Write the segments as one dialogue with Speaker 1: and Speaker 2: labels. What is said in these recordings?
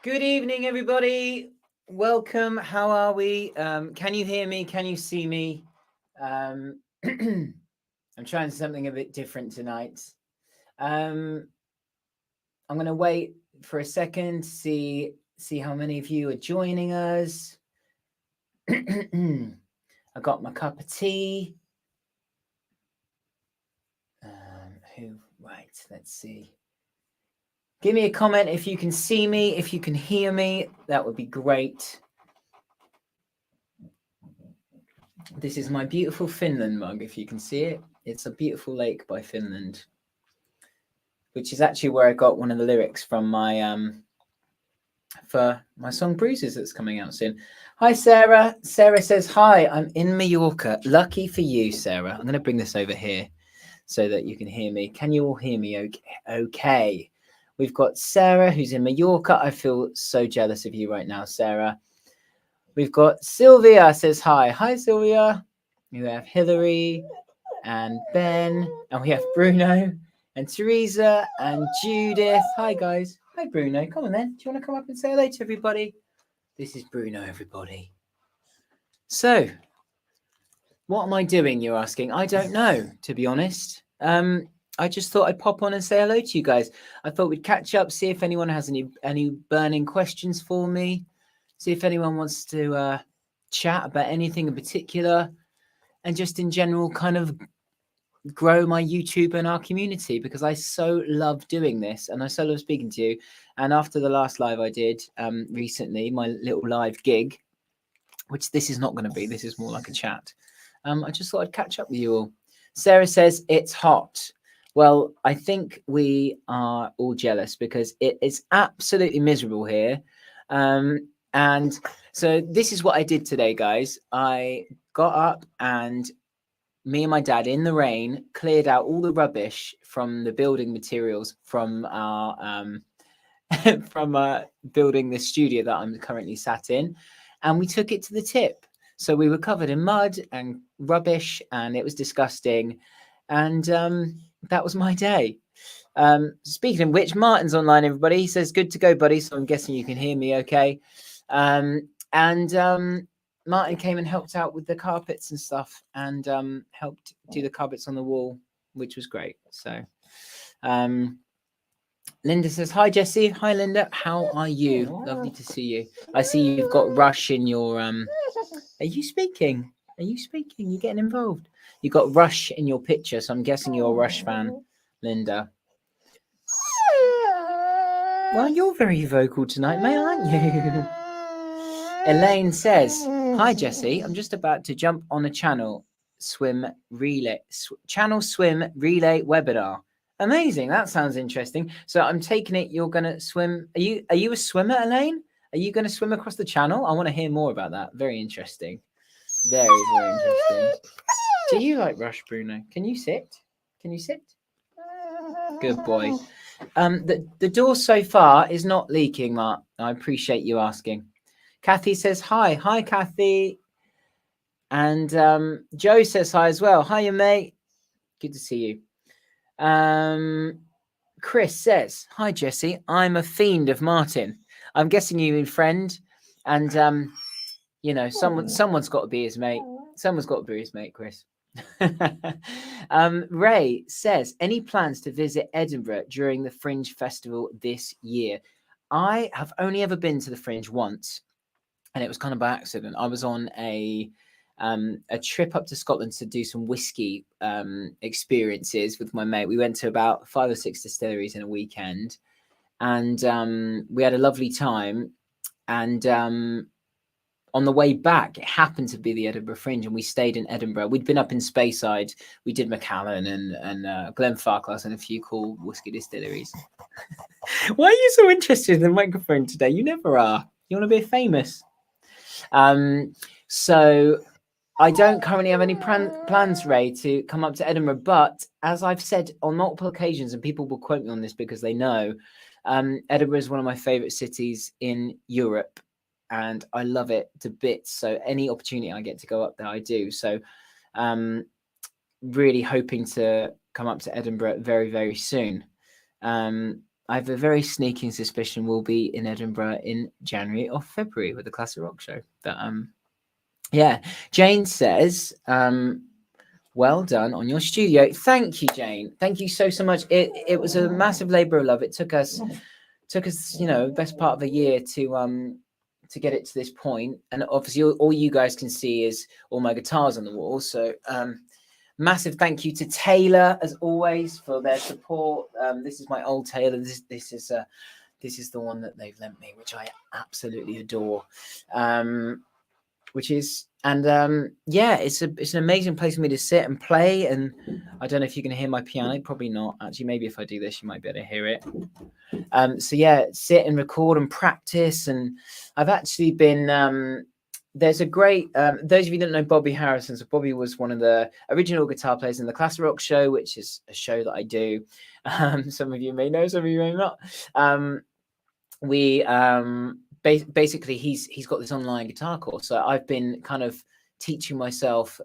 Speaker 1: Good evening, everybody. Welcome. How are we? Can you hear me? Can you see me? I'm trying something a bit different tonight. I'm going to wait for a second to see how many of you are joining us. I got my cup of tea. Right, let's see. Give me a comment if you can see me, if you can hear me. That would be great. This is my beautiful Finland mug, if you can see it. It's a beautiful lake by Finland, which is actually where I got one of the lyrics from my for my song Bruises that's coming out soon. Hi, Sarah. Sarah says, hi, I'm in Mallorca. Lucky for you, Sarah. I'm going to bring this over here so that you can hear me. Can you all hear me okay? We've got Sarah, who's in Mallorca. I feel so jealous of you right now, Sarah. We've got Sylvia says hi. Hi, Sylvia. We have Hillary and Ben, and we have Bruno and Teresa and Judith. Hi, guys. Hi, Bruno. Come on, then. Do you want to come up and say hello to everybody? This is Bruno, everybody. So, what am I doing, you're asking? I don't know, to be honest. I just thought I'd pop on and say hello to you guys. I thought we'd catch up, see if anyone has any burning questions for me, see if anyone wants to chat about anything in particular, and just in general kind of grow my YouTube and our community, because I so love doing this and I so love speaking to you. And after the last live I did recently, my little live gig, which this is not going to be, this is more like a chat. I just thought I'd catch up with you all. Sarah says it's hot. Well, I think we are all jealous because it is absolutely miserable here. And so this is what I did today, guys. I got up and me and my dad in the rain cleared out all the rubbish from the building materials from our building the studio that I'm currently sat in, and we took it to the tip. So we were covered in mud and rubbish and it was disgusting. And that was my day. Speaking of which, Martin's online, everybody. He says, good to go, buddy. So I'm guessing you can hear me okay. Martin came and helped out with the carpets and stuff and helped do the carpets on the wall, which was great. So Linda says, hi, Jesse. Hi, Linda. How are you? Lovely to see you. I see you've got Rush in your... Are you speaking? Are you speaking? You're getting involved. You've got Rush in your picture, so I'm guessing you're a Rush fan, Linda. Well, you're very vocal tonight, mate, aren't you? Elaine says, hi, Jesse. I'm just about to jump on a channel swim relay webinar. Amazing. That sounds interesting. So I'm taking it you're going to swim. Are you a swimmer, Elaine? Are you going to swim across the channel? I want to hear more about that. Very interesting. Very, very interesting. Do you like Rush, Bruno? Can you sit? Can you sit? Good boy. The door so far is not leaking, Mark. I appreciate you asking. Kathy says hi. Hi, Kathy. And Joe says hi as well. Hiya, mate. Good to see you. Chris says, hi, Jesse. I'm a fiend of Martin. I'm guessing you mean friend. And, you know, someone's got to be his mate. Someone's got to be his mate, Chris. Ray says, any plans to visit Edinburgh during the Fringe Festival this year? I have only ever been to the Fringe once, and it was kind of by accident. I was on a trip up to Scotland to do some whiskey experiences with my mate. We went to about 5 or 6 distilleries in a weekend, and we had a lovely time. And on the way back, it happened to be the Edinburgh Fringe, and we stayed in Edinburgh. We'd been up in Speyside. We did Macallan and Glenfarclas and a few cool whiskey distilleries. Why are you so interested in the microphone today? You never are. You want to be famous. So I don't currently have any plans, Ray, to come up to Edinburgh. But as I've said on multiple occasions, and people will quote me on this because they know, Edinburgh is one of my favourite cities in Europe. And I love it to bits. So any opportunity I get to go up there, I do. So really hoping to come up to Edinburgh very, very soon. I I have a very sneaking suspicion we'll be in Edinburgh in January or February with the Classic Rock Show. But yeah, Jane says, well done on your studio. Thank you, Jane. Thank you so much. It was a massive labor of love. It took us, you know, best part of a year to get it to this point. And obviously all you guys can see is all my guitars on the wall. So massive thank you to Taylor, as always, for their support. This is my old Taylor. This is the one that they've lent me, which I absolutely adore. Yeah, it's an amazing place for me to sit and play. And I don't know if you can hear my piano. Probably not. Actually, maybe if I do this, you might be able to hear it. So yeah, sit and record and practice. And I've actually been. There's a great, those of you that know Bobby Harrison, so Bobby was one of the original guitar players in the Classic Rock Show, which is a show that I do. Some of you may know, some of you may not. Basically, he's got this online guitar course. So I've been kind of teaching myself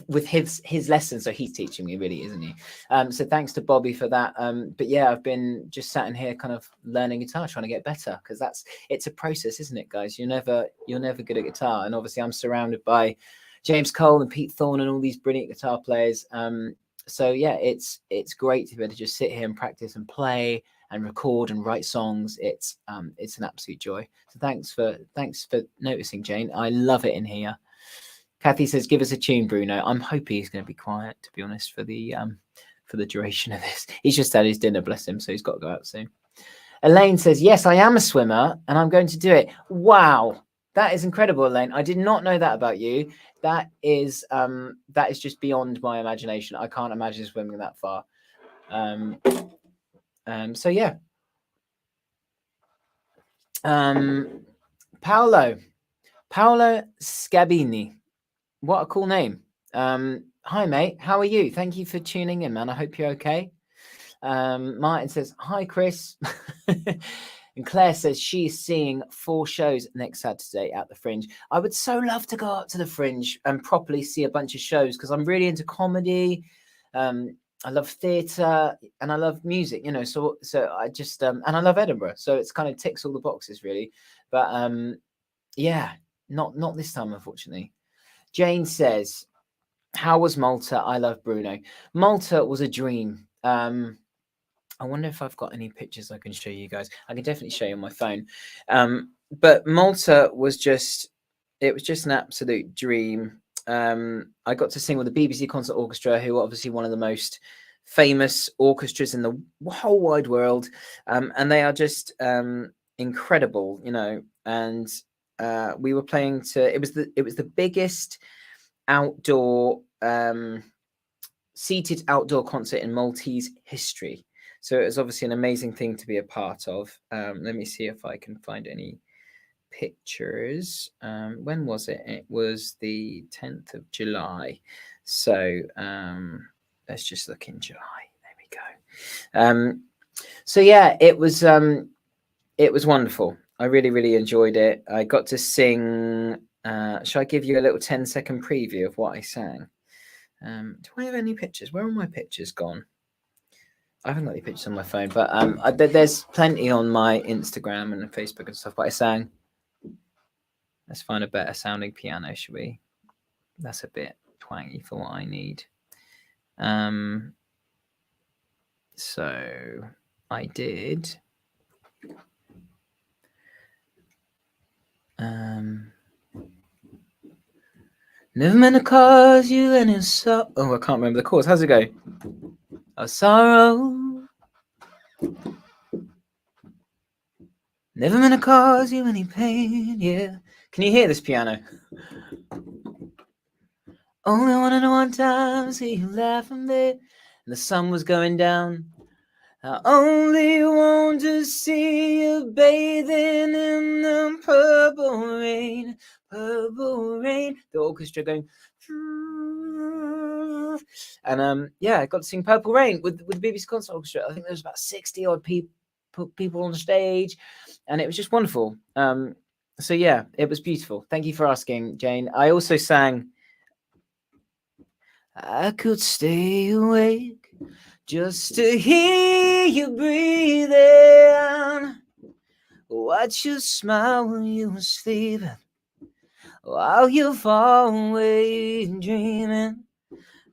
Speaker 1: with his lessons. So he's teaching me, really, isn't he? So thanks to Bobby for that. But yeah, I've been just sat in here kind of learning guitar, trying to get better, because it's a process, isn't it, guys? You're never good at guitar. And obviously I'm surrounded by James Cole and Pete Thorne and all these brilliant guitar players. So yeah, it's great to be able to just sit here and practice and play and record and write songs. It's an absolute joy. So thanks for noticing, Jane. I love it in here. Kathy says, give us a tune, Bruno. I'm hoping he's going to be quiet, to be honest, for the duration of this. He's just had his dinner, bless him, so he's got to go out soon. Elaine says, yes, I am a swimmer and I'm going to do it. Wow, that is incredible, Elaine. I did not know that about you. That is just beyond my imagination. I can't imagine swimming that far. So yeah. Paolo Scabini. What a cool name. Hi, mate. How are you? Thank you for tuning in, man. I hope you're okay. Martin says, hi, Chris. And Claire says she's seeing 4 shows next Saturday at the Fringe. I would so love to go up to the Fringe and properly see a bunch of shows, because I'm really into comedy. I love theatre and I love music, you know, so I just, and I love Edinburgh. So it's kind of ticks all the boxes, really. But yeah, not this time, unfortunately. Jane says, how was Malta? I love Bruno. Malta was a dream. I wonder if I've got any pictures I can show you guys. I can definitely show you on my phone. But Malta was just an absolute dream. I got to sing with the BBC Concert Orchestra, who are obviously one of the most famous orchestras in the whole wide world. And they are just incredible, you know. And we were playing it was the biggest outdoor seated outdoor concert in Maltese history. So it was obviously an amazing thing to be a part of. Let me see if I can find any pictures. When was it? It was the 10th of July. So let's just look in July. There we go. So yeah, it was wonderful. I really, really enjoyed it. I got to sing. Shall I give you a little 10-second preview of what I sang? Do I have any pictures? Where are my pictures gone? I haven't got any pictures on my phone, but there's plenty on my Instagram and Facebook and stuff. But I sang. Let's find a better sounding piano, shall we? That's a bit twangy for what I need. So I did. Never meant to cause you any sorrow. Oh, I can't remember the chorus. How's it go? A sorrow. Never meant to cause you any pain. Yeah. Can you hear this piano? Only wanted one time, see you laughing there, and the sun was going down. I only want to see you bathing in the purple rain, purple rain. The orchestra going, and yeah, I got to sing Purple Rain with the BBC Concert Orchestra. I think there was about 60 odd people on the stage, and it was just wonderful. So yeah, it was beautiful. Thank you for asking, Jane. I also sang I Could Stay Awake just to hear you breathing, watch you smile when you were sleeping, while you've always dreaming.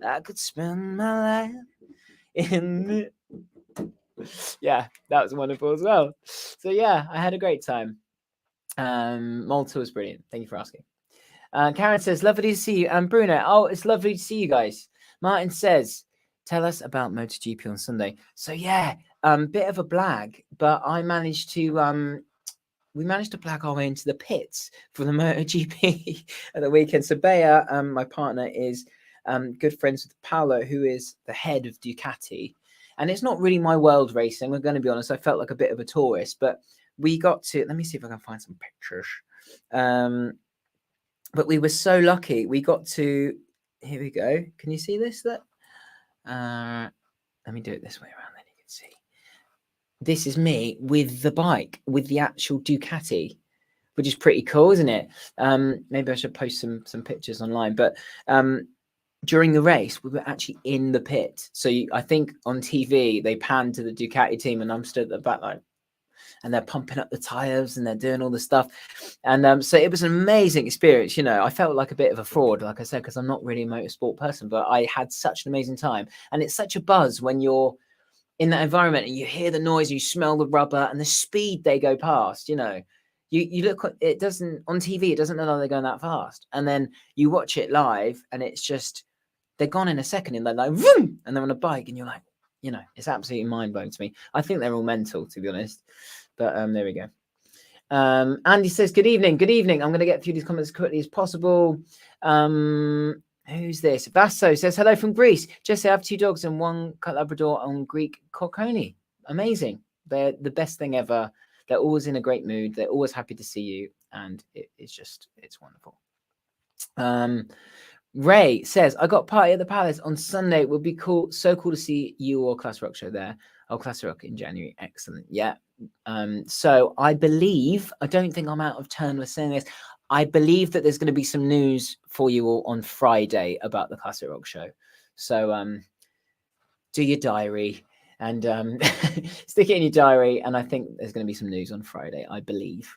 Speaker 1: I could spend my life in the... Yeah, that was wonderful as well. So yeah, I had a great time. Malta was brilliant. Thank you for asking. Karen says, lovely to see you. And Bruno, oh, it's lovely to see you guys. Martin says, tell us about MotoGP on Sunday. So yeah, bit of a blag, but I managed to we managed to blag our way into the pits for the MotoGP at the weekend. So Bea, my partner, is good friends with Paolo, who is the head of Ducati. And it's not really my world racing. We're going to be honest. I felt like a bit of a tourist, but we got to, let me see if I can find some pictures. But we were so lucky. We got to, here we go. Can you see this? Let me do it this way around, then you can see. This is me with the bike, with the actual Ducati, which is pretty cool, isn't it? Maybe I should post some pictures online. But during the race, we were actually in the pit. So I think on TV, they panned to the Ducati team and I'm stood at the back line. And they're pumping up the tires and they're doing all the stuff. And so it was an amazing experience. You know, I felt like a bit of a fraud, like I said, because I'm not really a motorsport person, but I had such an amazing time. And it's such a buzz when you're in that environment and you hear the noise, you smell the rubber and the speed they go past. You know, you look, it doesn't, on TV, it doesn't look like they're going that fast. And then you watch it live and it's just, they're gone in a second and they're like, vroom, and they're on a bike and you're like, you know, it's absolutely mind-blowing to me. I think they're all mental, to be honest. But there we go. Andy says, good evening. Good evening. I'm going to get through these comments as quickly as possible. Who's this? Vasso says, hello from Greece. Jesse, I have 2 dogs and 1 Labrador and Greek Cockney. Amazing. They're the best thing ever. They're always in a great mood. They're always happy to see you. And it's wonderful. Ray says, I got party at the Palace on Sunday. It would be cool. So cool to see you or Class Rock show there. Oh, Class Rock in January. Excellent. Yeah. So I believe, I don't think I'm out of turn with saying this. I believe that there's going to be some news for you all on Friday about the Classic Rock show. So do your diary and stick it in your diary. And I think there's going to be some news on Friday, I believe.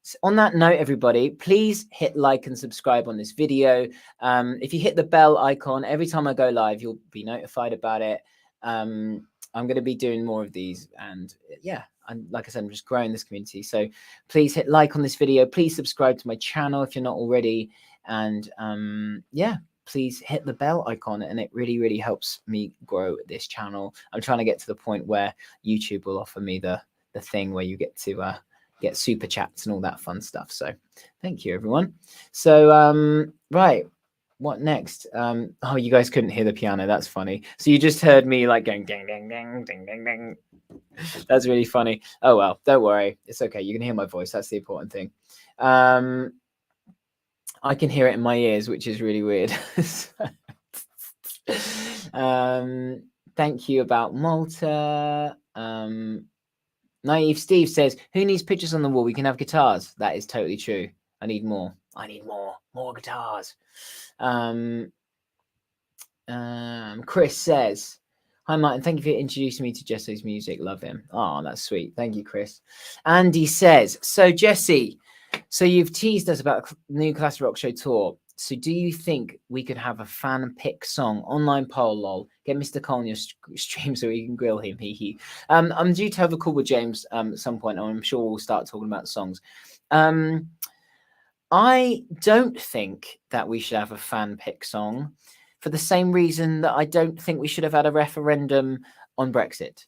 Speaker 1: So on that note, everybody, please hit like and subscribe on this video. If you hit the bell icon, every time I go live, you'll be notified about it. I'm going to be doing more of these and yeah, and like I said, I'm just growing this community. So please hit like on this video. Please subscribe to my channel if you're not already. And yeah, please hit the bell icon and it really, really helps me grow this channel. I'm trying to get to the point where YouTube will offer me the thing where you get to get super chats and all that fun stuff. So thank you, everyone. So right. What next? Oh, you guys couldn't hear the piano. That's funny. So you just heard me like going ding, ding, ding, ding, ding, ding. That's really funny. Oh, well, don't worry. It's okay. You can hear my voice. That's the important thing. I can hear it in my ears, which is really weird. Thank you about Malta. Naive Steve says, who needs pictures on the wall? We can have guitars. That is totally true. I need more. I need more guitars. Chris says, hi Martin, thank you for introducing me to Jesse's music. Love him. Oh, that's sweet. Thank you, Chris. Andy says, so Jesse, so you've teased us about a new Classic Rock Show tour. So do you think we could have a fan pick song, online poll, lol, get Mr. Cole on your stream so we can grill him, hee. I'm due to have a call with James at some point, and I'm sure we'll start talking about songs. I don't think that we should have a fan pick song for the same reason that I don't think we should have had a referendum on Brexit.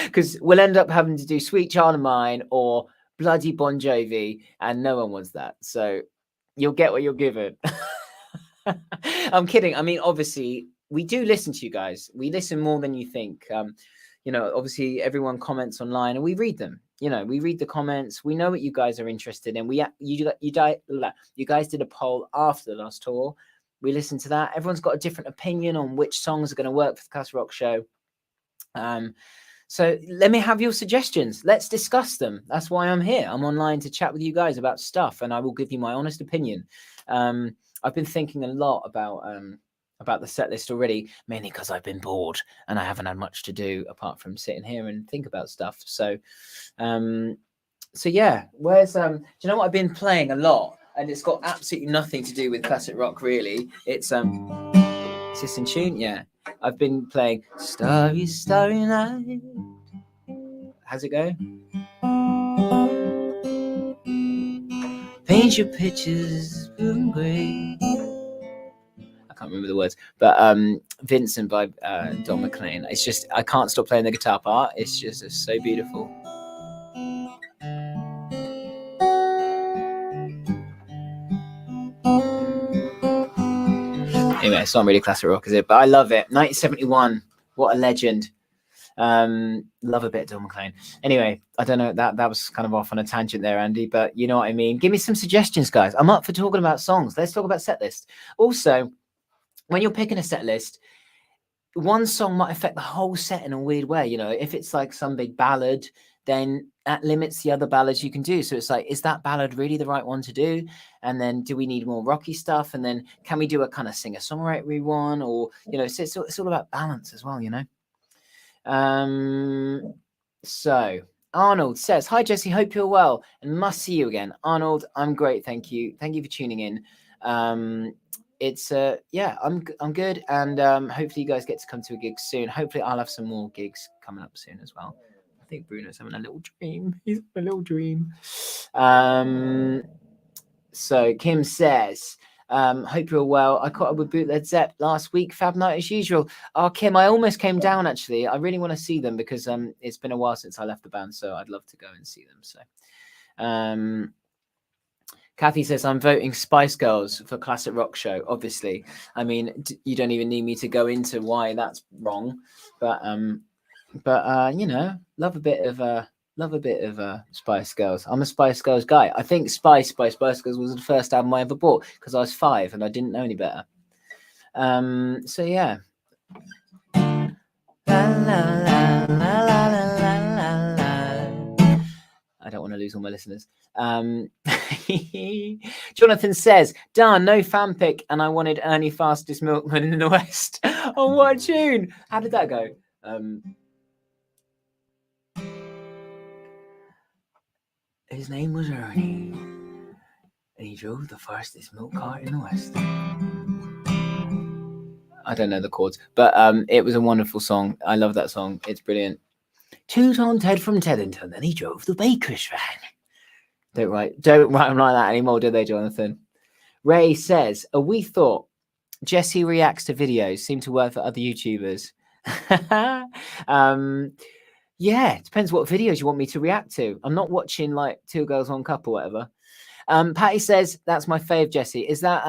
Speaker 1: Because we'll end up having to do Sweet Child of Mine or bloody Bon Jovi, and no one wants that. So you'll get what you're given. I'm kidding. I mean, obviously, we do listen to you guys. We listen more than you think. You know, obviously, everyone comments online and we read them. You know, we read the comments. We know what you guys are interested in. You guys did a poll after the last tour. We listened to that. Everyone's got a different opinion on which songs are going to work for the Classic Rock Show. So let me have your suggestions. Let's discuss them. That's why I'm here. I'm online to chat with you guys about stuff, and I will give you my honest opinion. I've been thinking a lot about about the set list already, mainly because I've been bored and I haven't had much to do apart from sitting here and think about stuff. So yeah, where's do you know what I've been playing a lot, and it's got absolutely nothing to do with classic rock really. It's is this in tune? Yeah. I've been playing Starry, Starry Night. How's it go? Paint your pictures blue and grey. I can't remember the words, but Vincent by Don McLean. It's just, I can't stop playing the guitar part. It's just, it's so beautiful. Anyway, it's not really classic rock, is it? But I love it. 1971. What a legend. Love a bit of Don McLean. Anyway, I don't know, that was kind of off on a tangent there, Andy, but you know what I mean. Give me some suggestions, guys. I'm up for talking about songs. Let's talk about set list. Also, when you're picking a set list, one song might affect the whole set in a weird way. You know, if it's like some big ballad, then that limits the other ballads you can do. So it's like, is that ballad really the right one to do? And then do we need more rocky stuff? And then can we do a kind of singer-songwriter one? Or, you know, so it's all about balance as well, you know? So Arnold says, hi Jesse, hope you're well and must see you again. Arnold, I'm great, thank you for tuning in. It's yeah, I'm good, and hopefully you guys get to come to a gig soon. Hopefully I'll have some more gigs coming up soon as well. I think Bruno's having a little dream. He's having a little dream. So Kim says, hope you're well. I caught up with Bootleg Zepp last week. Fab night as usual. Oh, Kim, I almost came down actually. I really want to see them because it's been a while since I left the band, so I'd love to go and see them. So, Kathy says, I'm voting Spice Girls for Classic Rock Show. Obviously, I mean, you don't even need me to go into why that's wrong, but you know, love a bit of Spice Girls. I'm a Spice Girls guy. I think Spice by Spice Girls was the first album I ever bought because I was 5 and I didn't know any better. So yeah. La, la, la, la, la, la, la, la. I don't want to lose all my listeners. Jonathan says, darn, no fan pick, and I wanted Ernie Fastest Milkman in the West. Oh, what a tune! How did that go? His name was Ernie, and he drove the fastest milk cart in the West. I don't know the chords, but it was a wonderful song. I love that song. It's brilliant. Two-Tone Ted from Teddington, and he drove the baker's van. Don't write them like that anymore, do they, Jonathan? Ray says, we thought Jesse reacts to videos seem to work for other YouTubers. Yeah, it depends what videos you want me to react to. I'm not watching like Two Girls, One Cup or whatever. Patty says, that's my fave, Jesse. Is that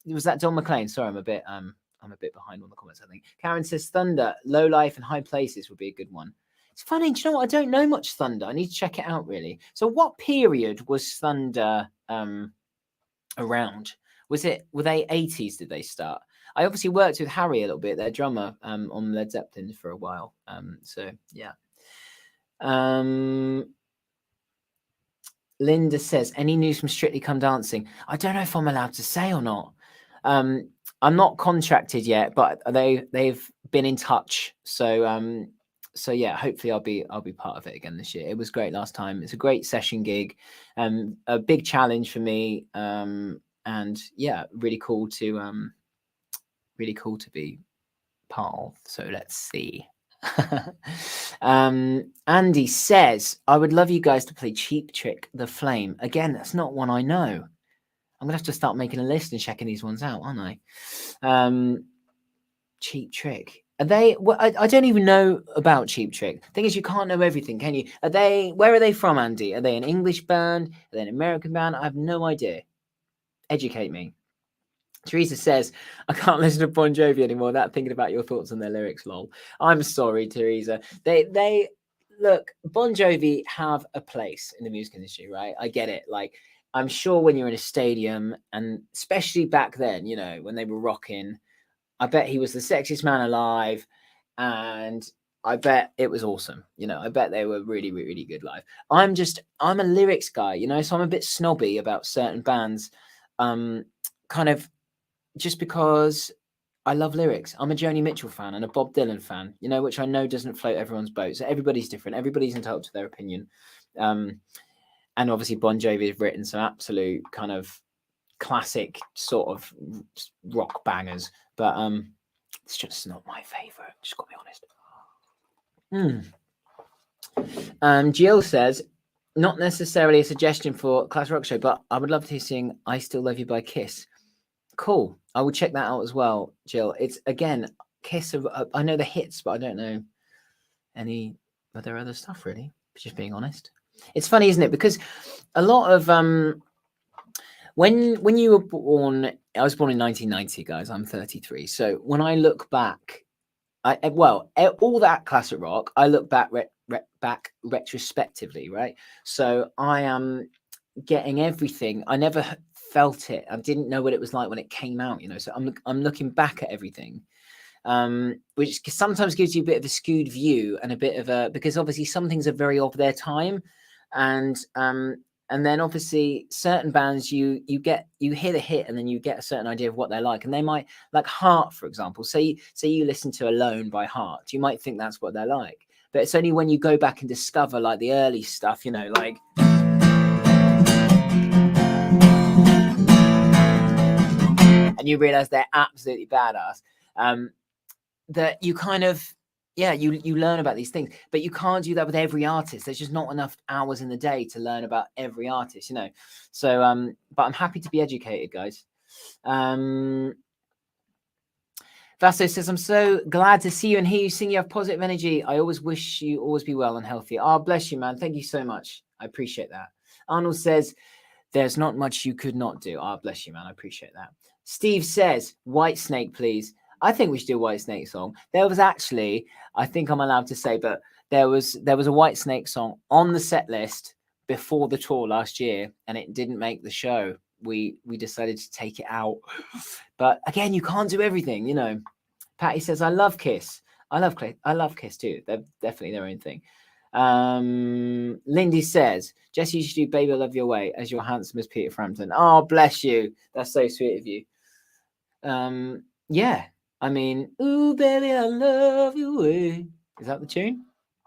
Speaker 1: was that Don McLean? Sorry, I'm a bit behind on the comments, I think. Karen says Thunder, Low Life and High Places would be a good one. It's funny, do you know what? I don't know much Thunder. I need to check it out really. So what period was Thunder around? Were they 80s? Did they start? I obviously worked with Harry a little bit, their drummer, on Led Zeppelin for a while. So yeah. Linda says, any news from Strictly Come Dancing? I don't know if I'm allowed to say or not. I'm not contracted yet, but they've been in touch. So so yeah, hopefully I'll be part of it again this year. It was great last time. It's a great session gig, a big challenge for me, and yeah, really cool to be part of. So let's see. Andy says, I would love you guys to play Cheap Trick, The Flame. Again, that's not one I know. I'm gonna have to start making a list and checking these ones out, aren't I? Cheap Trick. Are they? Well, I don't even know about Cheap Trick. Thing is, you can't know everything, can you? Where are they from, Andy? Are they an English band? Are they an American band? I have no idea. Educate me. Teresa says, I can't listen to Bon Jovi anymore without thinking about your thoughts on their lyrics, lol. I'm sorry, Teresa. They look, Bon Jovi have a place in the music industry, right? I get it. Like, I'm sure when you're in a stadium, and especially back then, you know, when they were rocking, I bet he was the sexiest man alive, and I bet it was awesome. You know, I bet they were really, really good live. I'm a lyrics guy, you know, so I'm a bit snobby about certain bands, kind of just because I love lyrics. I'm a Joni Mitchell fan and a Bob Dylan fan, you know, which I know doesn't float everyone's boat. So everybody's different. Everybody's entitled to their opinion. And obviously Bon Jovi has written some absolute kind of classic sort of rock bangers, but it's just not my favorite. Just got to be honest. Jill says, not necessarily a suggestion for Class Rock Show, but I would love to sing I Still Love You by Kiss. Cool. I will check that out as well, Jill. It's, again, Kiss. I know the hits, but I don't know any other stuff, really, just being honest. It's funny, isn't it? Because a lot of when you were born, I was born in 1990, guys. I'm 33. So when I look back, all that classic rock, I look back back retrospectively, right? So I am getting everything. I never felt it. I didn't know what it was like when it came out, you know. So I'm looking back at everything, which sometimes gives you a bit of a skewed view and a bit of a, because obviously some things are very of their time, and then obviously certain bands you hear the hit and then you get a certain idea of what they're like, and they might, like Heart, for example. Say you listen to Alone by Heart, you might think that's what they're like, but it's only when you go back and discover like the early stuff, you know, like and you realize they're absolutely badass, that you kind of, you learn about these things, but you can't do that with every artist. There's just not enough hours in the day to learn about every artist, you know. So but I'm happy to be educated, guys. Vasso says, I'm so glad to see you and hear you sing. You have positive energy. I always wish you always be well and healthy. Oh, bless you, man. Thank you so much. I appreciate that. Arnold says, there's not much you could not do. Oh, bless you, man. I appreciate that. Steve says, Whitesnake, please. I think we should do a Whitesnake song. There was actually, I think I'm allowed to say, but there was a Whitesnake song on the set list before the tour last year, and it didn't make the show. We decided to take it out. But again, you can't do everything, you know. Patty says, I love Kiss. I love Kiss too. They're definitely their own thing. Lindy says, Jesse, you should do Baby I Love Your Way as you're handsome as Peter Frampton. Oh, bless you. That's so sweet of you. Yeah. I mean, ooh, baby, I love your way. Is that the tune?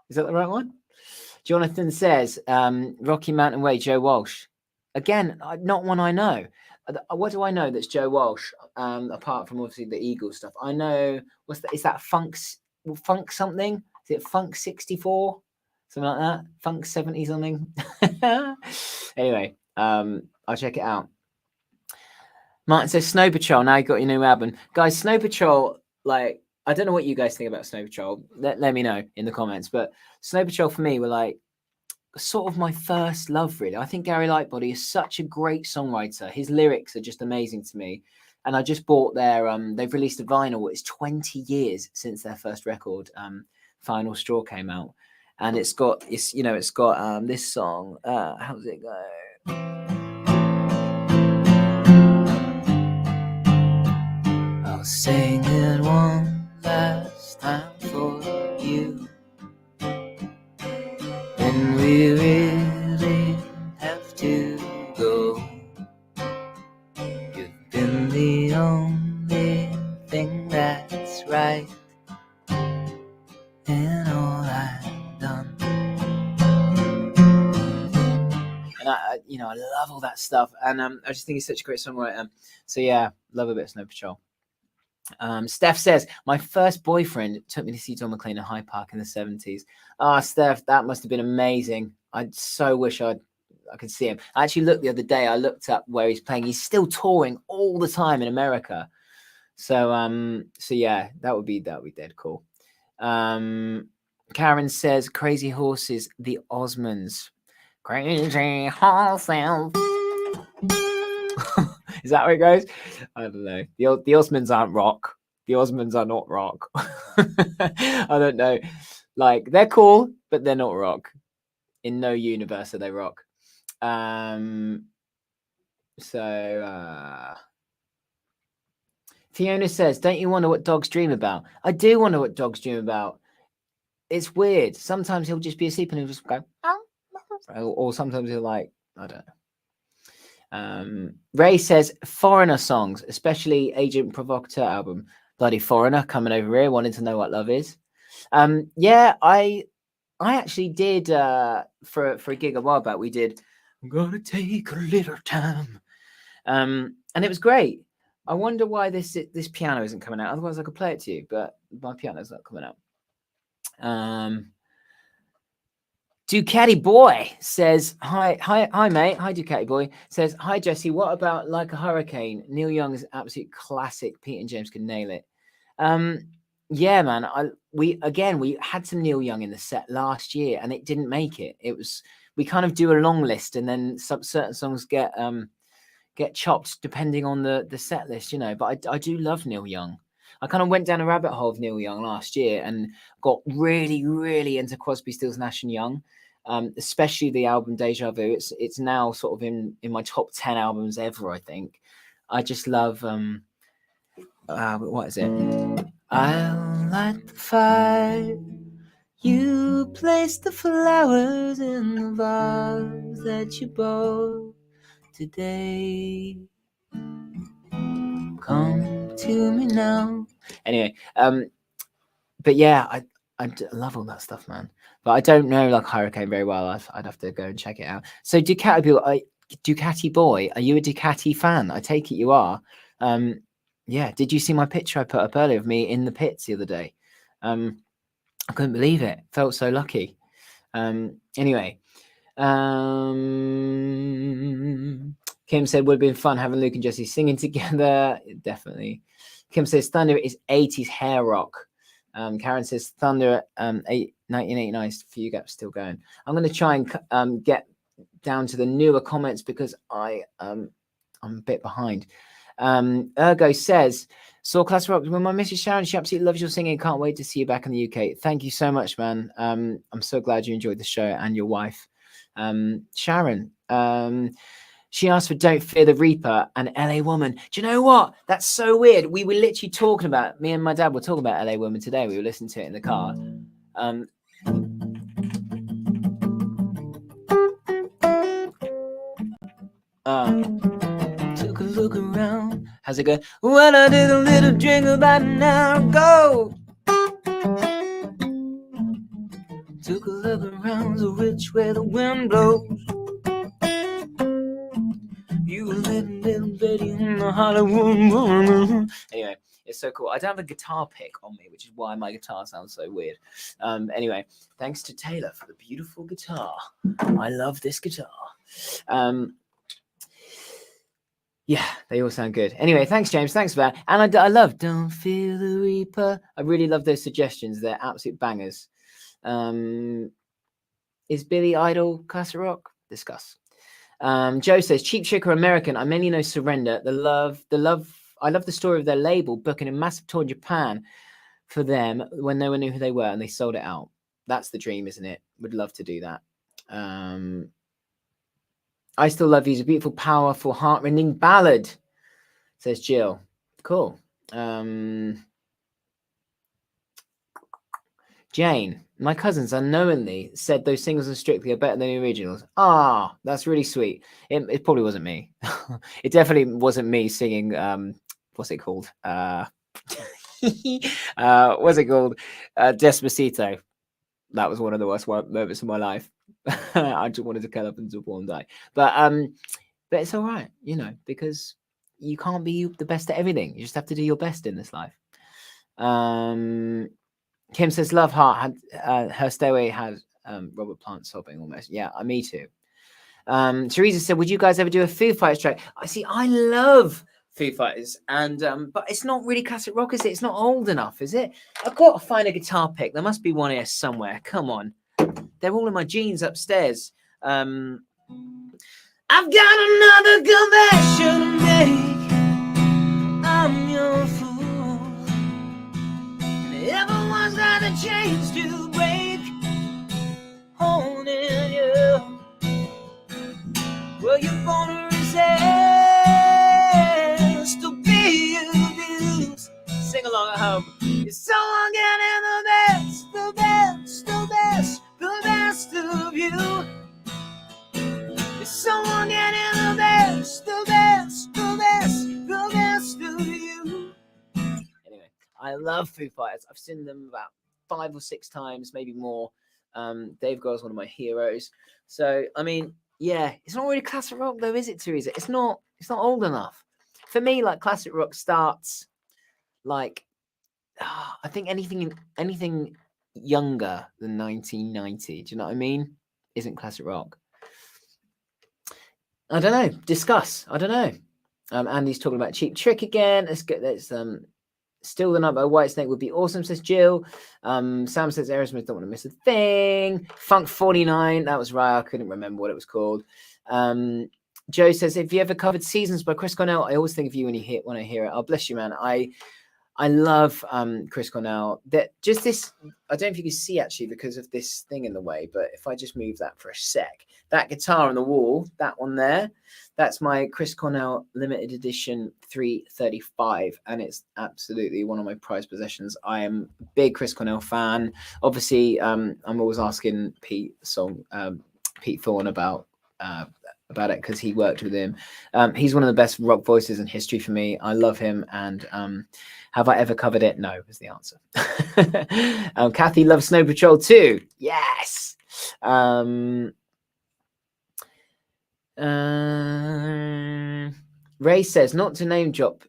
Speaker 1: Is that the right one? Jonathan says, Rocky Mountain Way, Joe Walsh. Again, not one I know. What do I know that's Joe Walsh? Apart from obviously the Eagles stuff, I know. Is that Funk something? Is it Funk 64? Something like that. Funk 70 something. Anyway, I'll check it out. Martin says Snow Patrol. Now you got your new album, guys. Snow Patrol, like, I don't know what you guys think about Snow Patrol. Let me know in the comments. But Snow Patrol for me were like sort of my first love, really. I think Gary Lightbody is such a great songwriter. His lyrics are just amazing to me. And I just bought their they've released a vinyl. It's 20 years since their first record, Final Straw, came out. And it's got this song. How does it go? I'll sing it one last time for you. And we really have to go. You've been the only thing that's right in all I've done. And I love all that stuff. And I just think he's such a great songwriter. So yeah, love a bit of Snow Patrol. Steph says, my first boyfriend took me to see John McClane at Hyde Park in the 70s. Ah, Steph, that must have been amazing. I so wish I could see him. I actually looked the other day. I looked up where he's playing. He's still touring all the time in America. So yeah, that would be dead cool. Karen says, Crazy Horses, the Osmonds. Crazy Horses. Is that where it goes? I don't know. The Osmonds aren't rock. The Osmonds are not rock. I don't know. Like, they're cool, but they're not rock. In no universe are they rock. Fiona says, don't you wonder what dogs dream about? I do wonder what dogs dream about. It's weird. Sometimes he'll just be asleep and he'll just go, or sometimes he'll like, I don't know. Ray says, Foreigner songs, especially Agent Provocateur album. Bloody foreigner coming over here wanting to know what love is. Yeah, I actually did for a gig a while back. We did I'm gonna take a little time. And it was great. I wonder why this piano isn't coming out. Otherwise I could play it to you, but my piano's not coming out. Ducati Boy says, hi, mate. Hi, Ducati Boy. Says, hi, Jesse. What about Like a Hurricane? Neil Young is an absolute classic. Pete and James can nail it. Yeah, man. We had some Neil Young in the set last year, and it didn't make it. We kind of do a long list, and then certain songs get chopped depending on the set list, you know. But I do love Neil Young. I kind of went down a rabbit hole of Neil Young last year and got really, really into Crosby, Stills, Nash and Young, especially the album Deja Vu. It's now sort of in my top 10 albums ever, I think. I just love, what is it? I'll light the fire. You place the flowers in the vase that you bought today. Come to me now. Anyway, but yeah, I love all that stuff, man. But I don't know like Hurricane very well. I'd have to go and check it out. So Ducati Boy, are you a Ducati fan? I take it you are. Yeah. Did you see my picture I put up earlier of me in the pits the other day? I couldn't believe it. Felt so lucky. Anyway. Kim said, would have been fun having Luke and Jesse singing together. Definitely. Kim says, Thunder is 80s hair rock. Karen says, Thunder 1989 for you guys still going. I'm going to try and get down to the newer comments because I'm a bit behind. Ergo says, saw Classic Rock with my Mrs. Sharon. She absolutely loves your singing. Can't wait to see you back in the UK. Thank you so much, man. I'm so glad you enjoyed the show and your wife. Sharon, she asked for Don't Fear the Reaper and LA Woman. Do you know what? That's so weird. We were literally talking about, me and my dad were talking about LA Woman today. We were listening to it in the car. Took a look around. How's it go? Well, I did a little drink about an hour ago. Took a look around, so which way the wind blows. You were living little Betty in the Hollywood. Anyway, it's so cool. I don't have a guitar pick on me, which is why my guitar sounds so weird. Anyway, thanks to Taylor for the beautiful guitar. I love this guitar. Yeah, they all sound good. Anyway, thanks, James. Thanks for that. And I love Don't Fear the Reaper. I really love those suggestions. They're absolute bangers. Is Billy Idol classic rock? Discuss. Joe says, Cheap Trick or American. I mainly know Surrender. I love the story of their label booking a massive tour in Japan for them when no one knew who they were and they sold it out. That's the dream, isn't it? Would love to do that. I Still Love You is a beautiful, powerful, heart-rending ballad, says Jill. Cool. Jane, my cousins unknowingly said those singles on Strictly are better than the originals. Ah, that's really sweet. It probably wasn't me. It definitely wasn't me singing, what's it called? What's it called? Despacito. That was one of the worst moments of my life. I just wanted to curl up and support and die. But it's all right, you know, because you can't be the best at everything. You just have to do your best in this life. Kim says, Love Heart had her Stairway had Robert Plant sobbing almost. Yeah, me too. Teresa said, would you guys ever do a Foo Fighters track? I love Foo Fighters, and but it's not really classic rock, is it? It's not old enough, is it? I've got to find a guitar pick. There must be one here somewhere. Come on. They're all in my jeans upstairs. I've got another confession to make. I'm your fool. Everyone's got a chains to break. Holding you. Well, you're gonna resist to be abused. Sing along at home. Is someone getting the best, the best, the best, the best of you? Is someone getting the best, the best, the best, the best of you? Anyway, love Foo Fighters. I've seen them about 5 or 6 times, maybe more. Dave Grohl's one of my heroes. So, I mean, yeah, it's not really classic rock though, is it, Teresa? It's not old enough. For me, like classic rock starts like, I think anything younger than 1990, do you know what I mean? Isn't classic rock. I don't know. Discuss. I don't know. Andy's talking about Cheap Trick again. Let's get this. Still the Night by Whitesnake would be awesome, says Jill. Sam says Aerosmith don't want to miss a thing. Funk 49, that was right. I couldn't remember what it was called. Joe says, if you ever covered Seasons by Chris Cornell, I always think of you when I hear it. Oh, bless you, man. I love Chris Cornell. That just this, I don't know if you can see actually because of this thing in the way, but if I just move that for a sec, that guitar on the wall, that one there, that's my Chris Cornell limited edition 335, and it's absolutely one of my prized possessions. I am a big Chris Cornell fan. Obviously, I'm always asking Pete Thorne about it because he worked with him. He's one of the best rock voices in history for me. I love him, and have I ever covered it? No, is the answer. Kathy loves Snow Patrol too. Yes. Ray says, not to name drop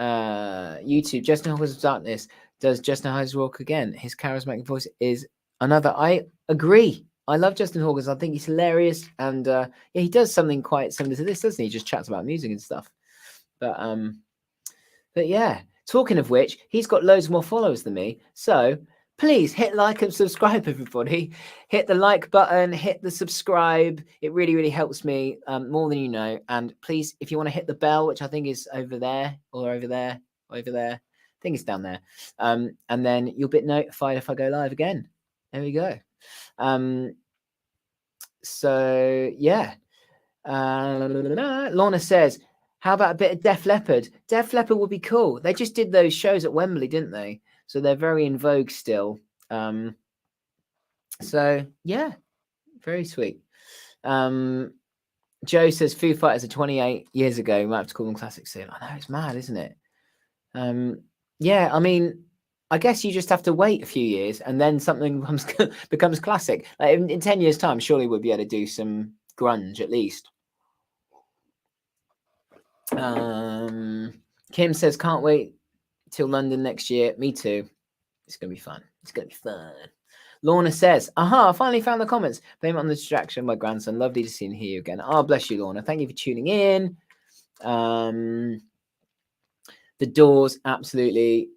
Speaker 1: YouTube, Justin Hawkins of Darkness does Justin Hawkins Rock again. His charismatic voice is another. I agree. I love Justin Hawkins. I think he's hilarious, and yeah, he does something quite similar to this, doesn't he? He just chats about music and stuff. But yeah. Talking of which, he's got loads more followers than me. So please hit like and subscribe, everybody. Hit the like button, hit the subscribe. It really, really helps me more than you know. And please, if you want to hit the bell, which I think is over there or over there, over there. I think it's down there. And then you'll be notified if I go live again. There we go. So yeah. Lorna says, how about a bit of Def Leppard? Def Leppard would be cool. They just did those shows at Wembley, didn't they? So they're very in vogue still. So yeah, very sweet. Joe says Foo Fighters are 28 years ago. We might have to call them classic soon. I know, it's mad, isn't it? Yeah, I mean, I guess you just have to wait a few years and then something becomes classic. Like in 10 years' time, surely we'll be able to do some grunge at least. Kim says, can't wait till London next year. Me too. It's going to be fun. It's going to be fun. Lorna says, aha, I finally found the comments. Blame it on the distraction of my grandson. Lovely to see and hear you again. Oh, bless you, Lorna. Thank you for tuning in. The Doors, absolutely.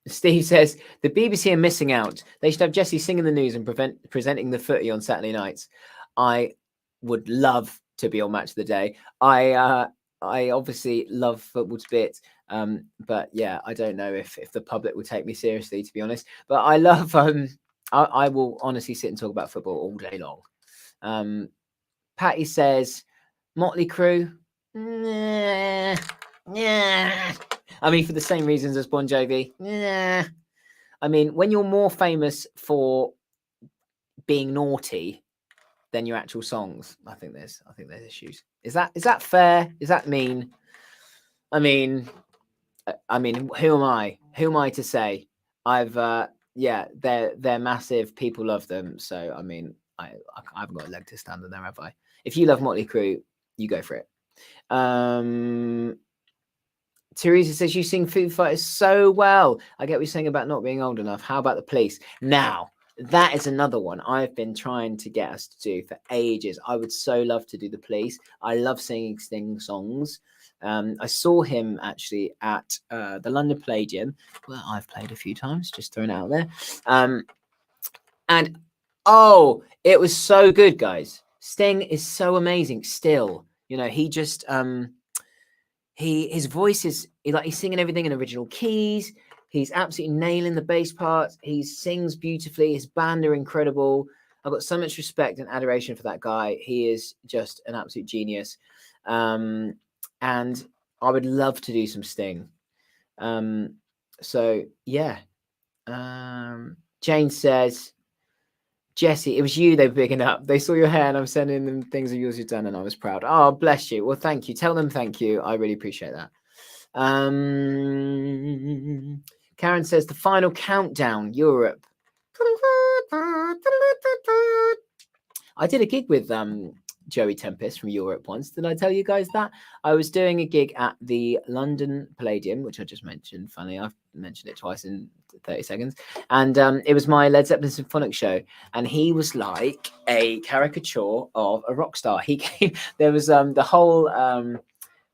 Speaker 1: Steve says, the BBC are missing out. They should have Jesse singing the news and presenting the footy on Saturday nights. I would love to be on Match of the Day. I obviously love football to bits. But yeah, I don't know if the public would take me seriously, to be honest. But I love I will honestly sit and talk about football all day long. Patty says, Motley Crue. Nah. I mean, for the same reasons as Bon Jovi. Nah. I mean, when you're more famous for being naughty than your actual songs, I think there's issues. Is that fair? Is that mean? I mean, who am I? Who am I to say? Yeah, they're massive. People love them. So I mean, I haven't got a leg to stand on there, have I? If you love Motley Crue, you go for it. Teresa says you sing Foo Fighters so well. I get what you're saying about not being old enough. How about the Police? Now, that is another one I've been trying to get us to do for ages. I would so love to do the Police. I love singing Sting songs. I saw him actually at the London Palladium, where I've played a few times, just throwing it out there. And oh, it was so good, guys. Sting is so amazing still. You know, he just his voice is like he's singing everything in original keys. He's absolutely nailing the bass parts. He sings beautifully. His band are incredible. I've got so much respect and adoration for that guy. He is just an absolute genius. And I would love to do some Sting. So yeah. Jane says, Jesse, it was you they were picking up. They saw your hair and I'm sending them things of yours you've done and I was proud. Oh, bless you. Well, thank you. Tell them thank you. I really appreciate that. Karen says the final countdown, Europe. I did a gig with Joey Tempest from Europe once. Did I tell you guys that? I was doing a gig at the London Palladium, which I just mentioned. Funny, I've mentioned it twice in 30 seconds. And it was my Led Zeppelin symphonic show. And he was like a caricature of a rock star. He came, there was the whole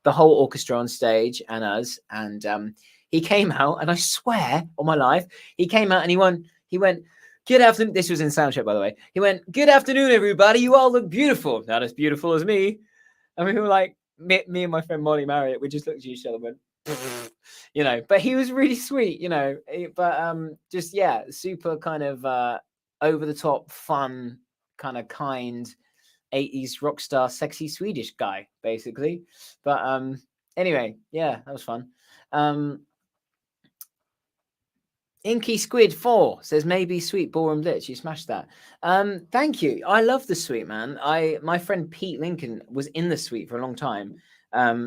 Speaker 1: orchestra on stage and us. And he came out, and I swear on my life, he came out and he went, "Good afternoon." This was in soundcheck, by the way. He went, "Good afternoon, everybody. You all look beautiful. Not as beautiful as me." And we were like, me and my friend Molly Marriott, we just looked at each other and went, you know, but he was really sweet, you know, but just, yeah, super kind of over the top, fun, kind of kind 80s rock star, sexy Swedish guy, basically. But anyway, yeah, that was fun. Inky Squid 4 says maybe Sweet Ballroom Blitz. You smashed that. Thank you. I love the Sweet, man. My friend Pete Lincoln was in the Sweet for a long time.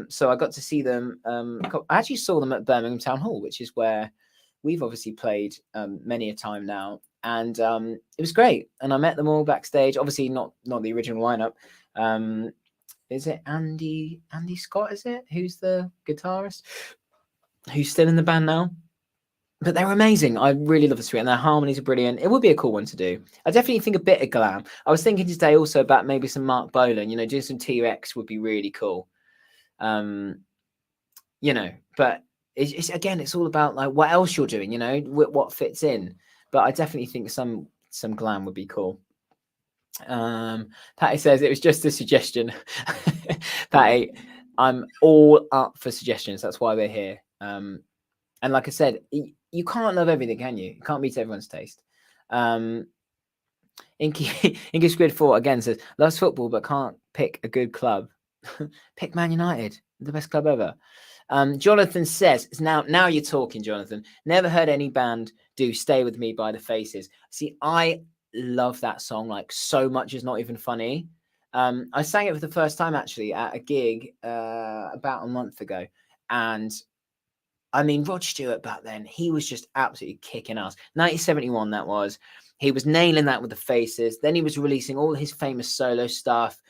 Speaker 1: So I got to see them. I actually saw them at Birmingham Town Hall, which is where we've obviously played many a time now. And it was great. And I met them all backstage. Obviously not the original lineup. Is it Andy Scott, is it? Who's the guitarist? Who's still in the band now? But they're amazing. I really love the Sweet, and their harmonies are brilliant. It would be a cool one to do. I definitely think a bit of glam. I was thinking today also about maybe some Mark Bolan, you know, doing some T-Rex would be really cool. You know, but it's again, it's all about like what else you're doing, you know, what fits in. But I definitely think some glam would be cool. Patty says it was just a suggestion. Patty, I'm all up for suggestions. That's why we're here. And like I said, you can't love everything, can you? You can't meet everyone's taste. Inky Squid 4 again says, loves football but can't pick a good club. Pick Man United, the best club ever. Jonathan says, now you're talking, Jonathan. Never heard any band do Stay With Me by the Faces. See, I love that song like so much it's not even funny. I sang it for the first time actually at a gig about a month ago. And I mean, Rod Stewart back then, he was just absolutely kicking ass. 1971, that was. He was nailing that with the Faces. Then he was releasing all his famous solo stuff.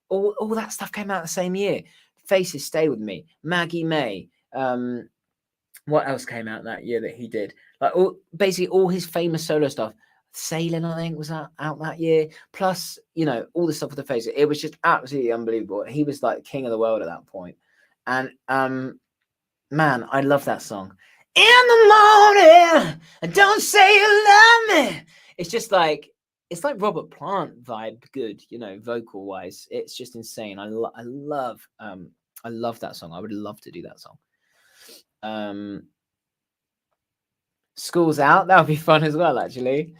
Speaker 1: All that stuff came out the same year. Faces, Stay With Me. Maggie May. What else came out that year that he did? Like basically all his famous solo stuff. Sailing, I think, was out that year. Plus, you know, all the stuff with the Faces. It was just absolutely unbelievable. He was like king of the world at that point. And man, I love that song. In the morning, don't say you love me. It's just like, it's like Robert Plant vibe, good, you know, vocal wise. It's just insane. I love that song. I would love to do that song. School's Out. That would be fun as well, actually.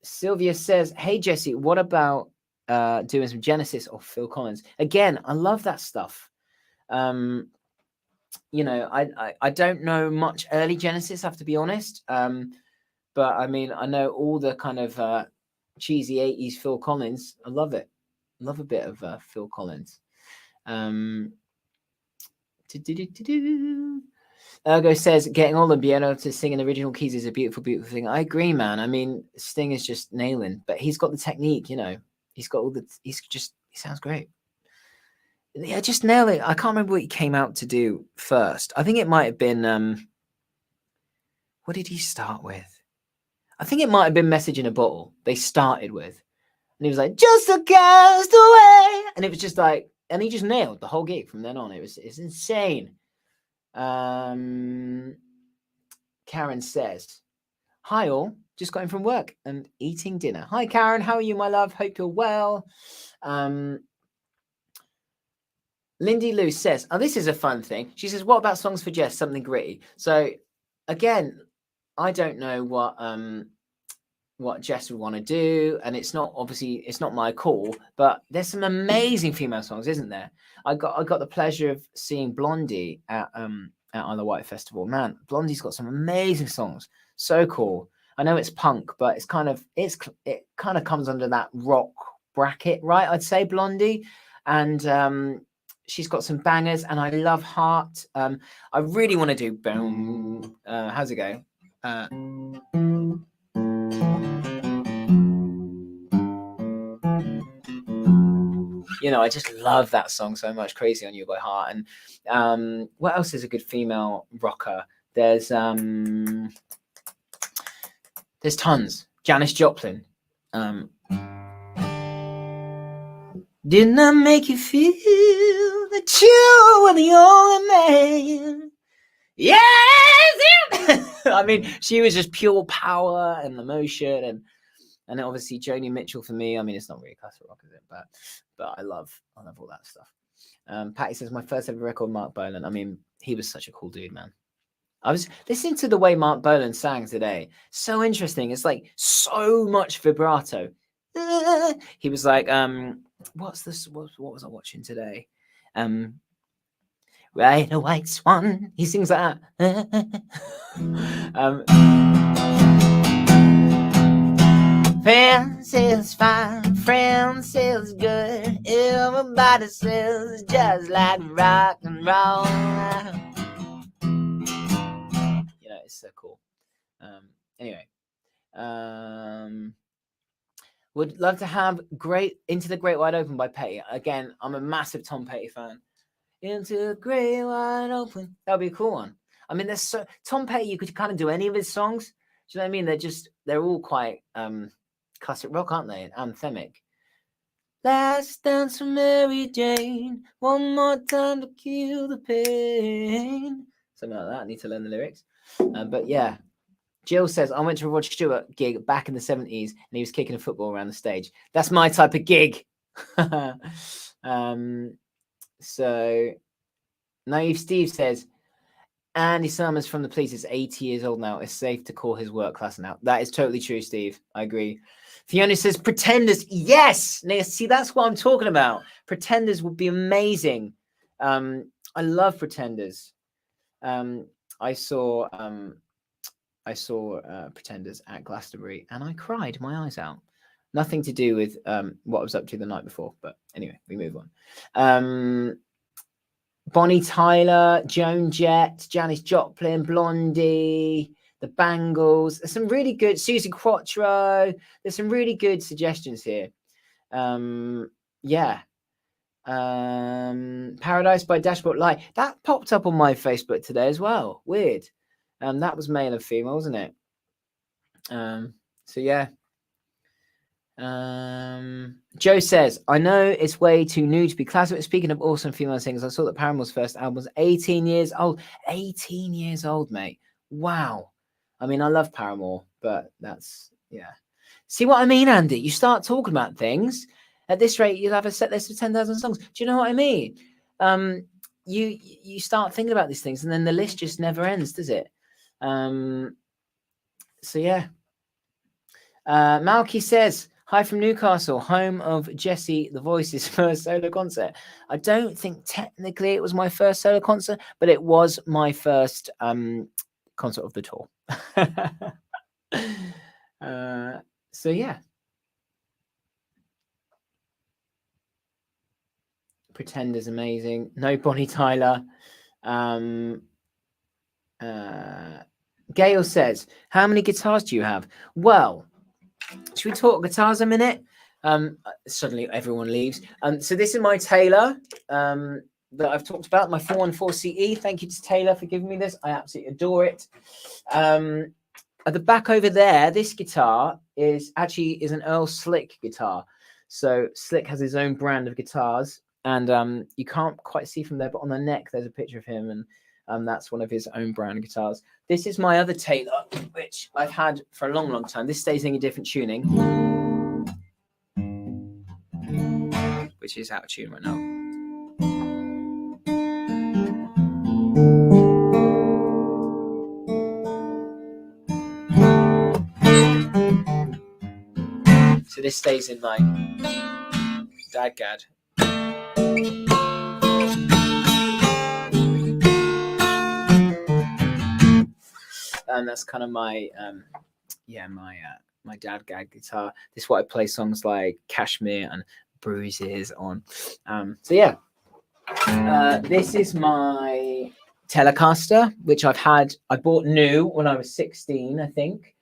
Speaker 1: Sylvia says, hey, Jesse, what about doing some Genesis or Phil Collins? Again, I love that stuff. You know, I don't know much early Genesis, I have to be honest. But I mean, I know all the kind of cheesy 80s Phil Collins. I love it. Love a bit of Phil Collins. Ergo says, getting all the piano to sing in original keys is a beautiful, beautiful thing. I agree, man. I mean, Sting is just nailing, but he's got the technique, you know. He's got all the, he sounds great. Yeah, just nail it. I can't remember what he came out to do first. I think it might have been, what did he start with? I think it might have been Message in a Bottle. They started with, and he was like, just a castaway. And it was just like, and he just nailed the whole gig from then on. It's insane. Karen says, hi all, just got in from work and eating dinner. Hi Karen, how are you, my love? Hope you're well. Lindy Lou says, oh, this is a fun thing. She says, what about Songs for Jess? Something gritty. So again, I don't know what Jess would want to do, and it's not my call, but there's some amazing female songs, isn't there? I got the pleasure of seeing Blondie at Isle of Wight Festival. Man, Blondie's got some amazing songs. So cool. I know it's punk, but it kind of comes under that rock bracket, right? I'd say Blondie. And she's got some bangers, and I love Heart. I really want to do boom. How's it go? You know, I just love that song so much. Crazy on You by Heart. And what else is a good female rocker? There's tons. Janis Joplin. Didn't I make you feel that you were the only man? Yes! I mean, she was just pure power and emotion, and obviously Joni Mitchell for me. I mean, it's not really classic rock, is it? But I love all that stuff. Patty says my first ever record, Mark Bolan. I mean, he was such a cool dude, man. I was listening to the way Mark Bolan sang today. So interesting. It's like so much vibrato. He was like, what's this? What was I watching today? Ride a white swan. He sings like that. Friends says fine, friends says good. Everybody says it's just like rock and roll. You know, it's so cool. Anyway, would love to have Into the Great Wide Open by Petty. Again, I'm a massive Tom Petty fan. Into the Great Wide Open. That would be a cool one. I mean, there's so Tom Petty, you could kind of do any of his songs. Do you know what I mean? They're all quite classic rock, aren't they? Anthemic. Last dance for Mary Jane. One more time to kill the pain. Something like that. I need to learn the lyrics. But yeah. Jill says, I went to a Rod Stewart gig back in the 70s and he was kicking a football around the stage. That's my type of gig. So Naive Steve says, Andy Summers from The Police is 80 years old now. It's safe to call his work class now. That is totally true, Steve. I agree. Fiona says, Pretenders. Yes. Now, see, that's what I'm talking about. Pretenders would be amazing. I love Pretenders. I saw Pretenders at Glastonbury and I cried my eyes out. Nothing to do with what I was up to the night before. But anyway, we move on. Bonnie Tyler, Joan Jett, Janis Joplin, Blondie, The Bangles. There's some really good, Susie Quattro. There's some really good suggestions here. Yeah. Paradise by Dashboard Light. That popped up on my Facebook today as well. Weird. That was male and female, wasn't it? So yeah. Joe says, I know it's way too new to be classic. Speaking of awesome female singers, I saw that Paramore's first album was 18 years old. 18 years old, mate. Wow. I mean, I love Paramore, but that's, yeah. See what I mean, Andy? You start talking about things. At this rate, you'll have a set list of 10,000 songs. Do you know what I mean? You start thinking about these things, and then the list just never ends, does it? So yeah. Malky says, hi from Newcastle, home of Jesse the Voice's first solo concert. I don't think technically it was my first solo concert, but it was my first concert of the tour. So yeah. Pretender's amazing. No Bonnie Tyler. Gail says, how many guitars do you have? Well, should we talk guitars a minute? Suddenly everyone leaves. So this is my Taylor that I've talked about, my 414 CE. Thank you to Taylor for giving me this. I absolutely adore it. At the back over there, this guitar is an Earl Slick guitar. So Slick has his own brand of guitars, and you can't quite see from there, but on the neck there's a picture of him, and that's one of his own brand guitars. This is my other Taylor, which I've had for a long, long time. This stays in a different tuning, which is out of tune right now. So this stays in my DADGAD. And that's kind of my my DADGAD guitar. This is what I play songs like Kashmir and Bruises on. So yeah. This is my Telecaster, which I bought new when I was 16, I think.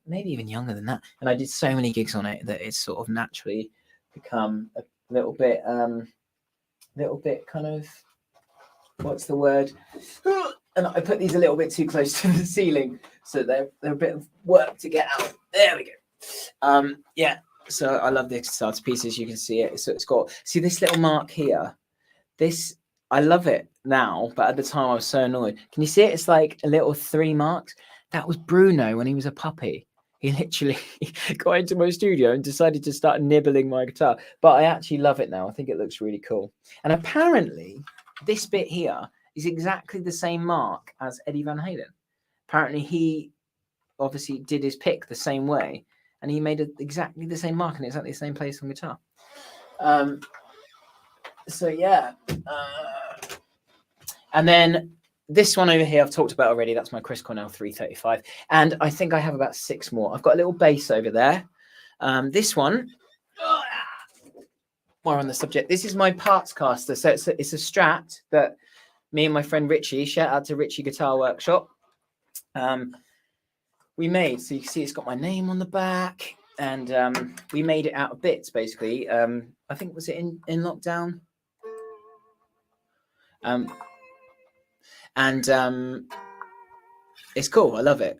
Speaker 1: Maybe even younger than that. And I did so many gigs on it that it's sort of naturally become a little bit kind of, what's the word? And I put these a little bit too close to the ceiling, so they're a bit of work to get out. There we go. Yeah. So I love this guitar pieces. You can see it. So it's got, see this little mark here. This, I love it now, but at the time I was so annoyed. Can you see it? It's like a little 3 marks. That was Bruno when he was a puppy. He literally got into my studio and decided to start nibbling my guitar. But I actually love it now. I think it looks really cool. And apparently this bit here is exactly the same mark as Eddie Van Halen. Apparently he obviously did his pick the same way, and he made exactly the same mark in exactly the same place on guitar. So yeah, and then this one over here I've talked about already. That's my Chris Cornell 335, and I think I have about 6 more. I've got a little bass over there. This one, more on the subject. This is my parts caster. So it's a Strat that me and my friend Richie, shout out to Richie Guitar Workshop, we made. So you can see it's got my name on the back, and we made it out of bits basically. I think, was it in lockdown? It's cool. I love it.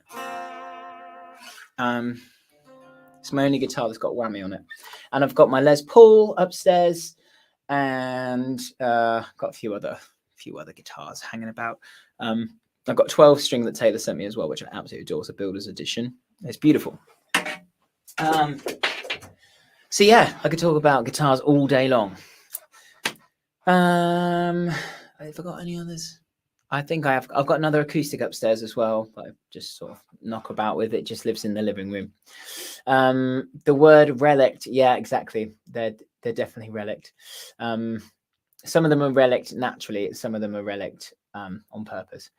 Speaker 1: It's my only guitar that's got whammy on it, and I've got my Les Paul upstairs, and got a few other guitars hanging about. I've got 12 string that Taylor sent me as well, which I absolutely adore. It's a builder's edition. It's beautiful. So yeah, I could talk about guitars all day long. I forgot any others. I think I've got another acoustic upstairs as well, but I just sort of knock about with. It just lives in the living room. The word relict, yeah, exactly. They're definitely relict. Some of them are relict naturally. Some of them are relict on purpose.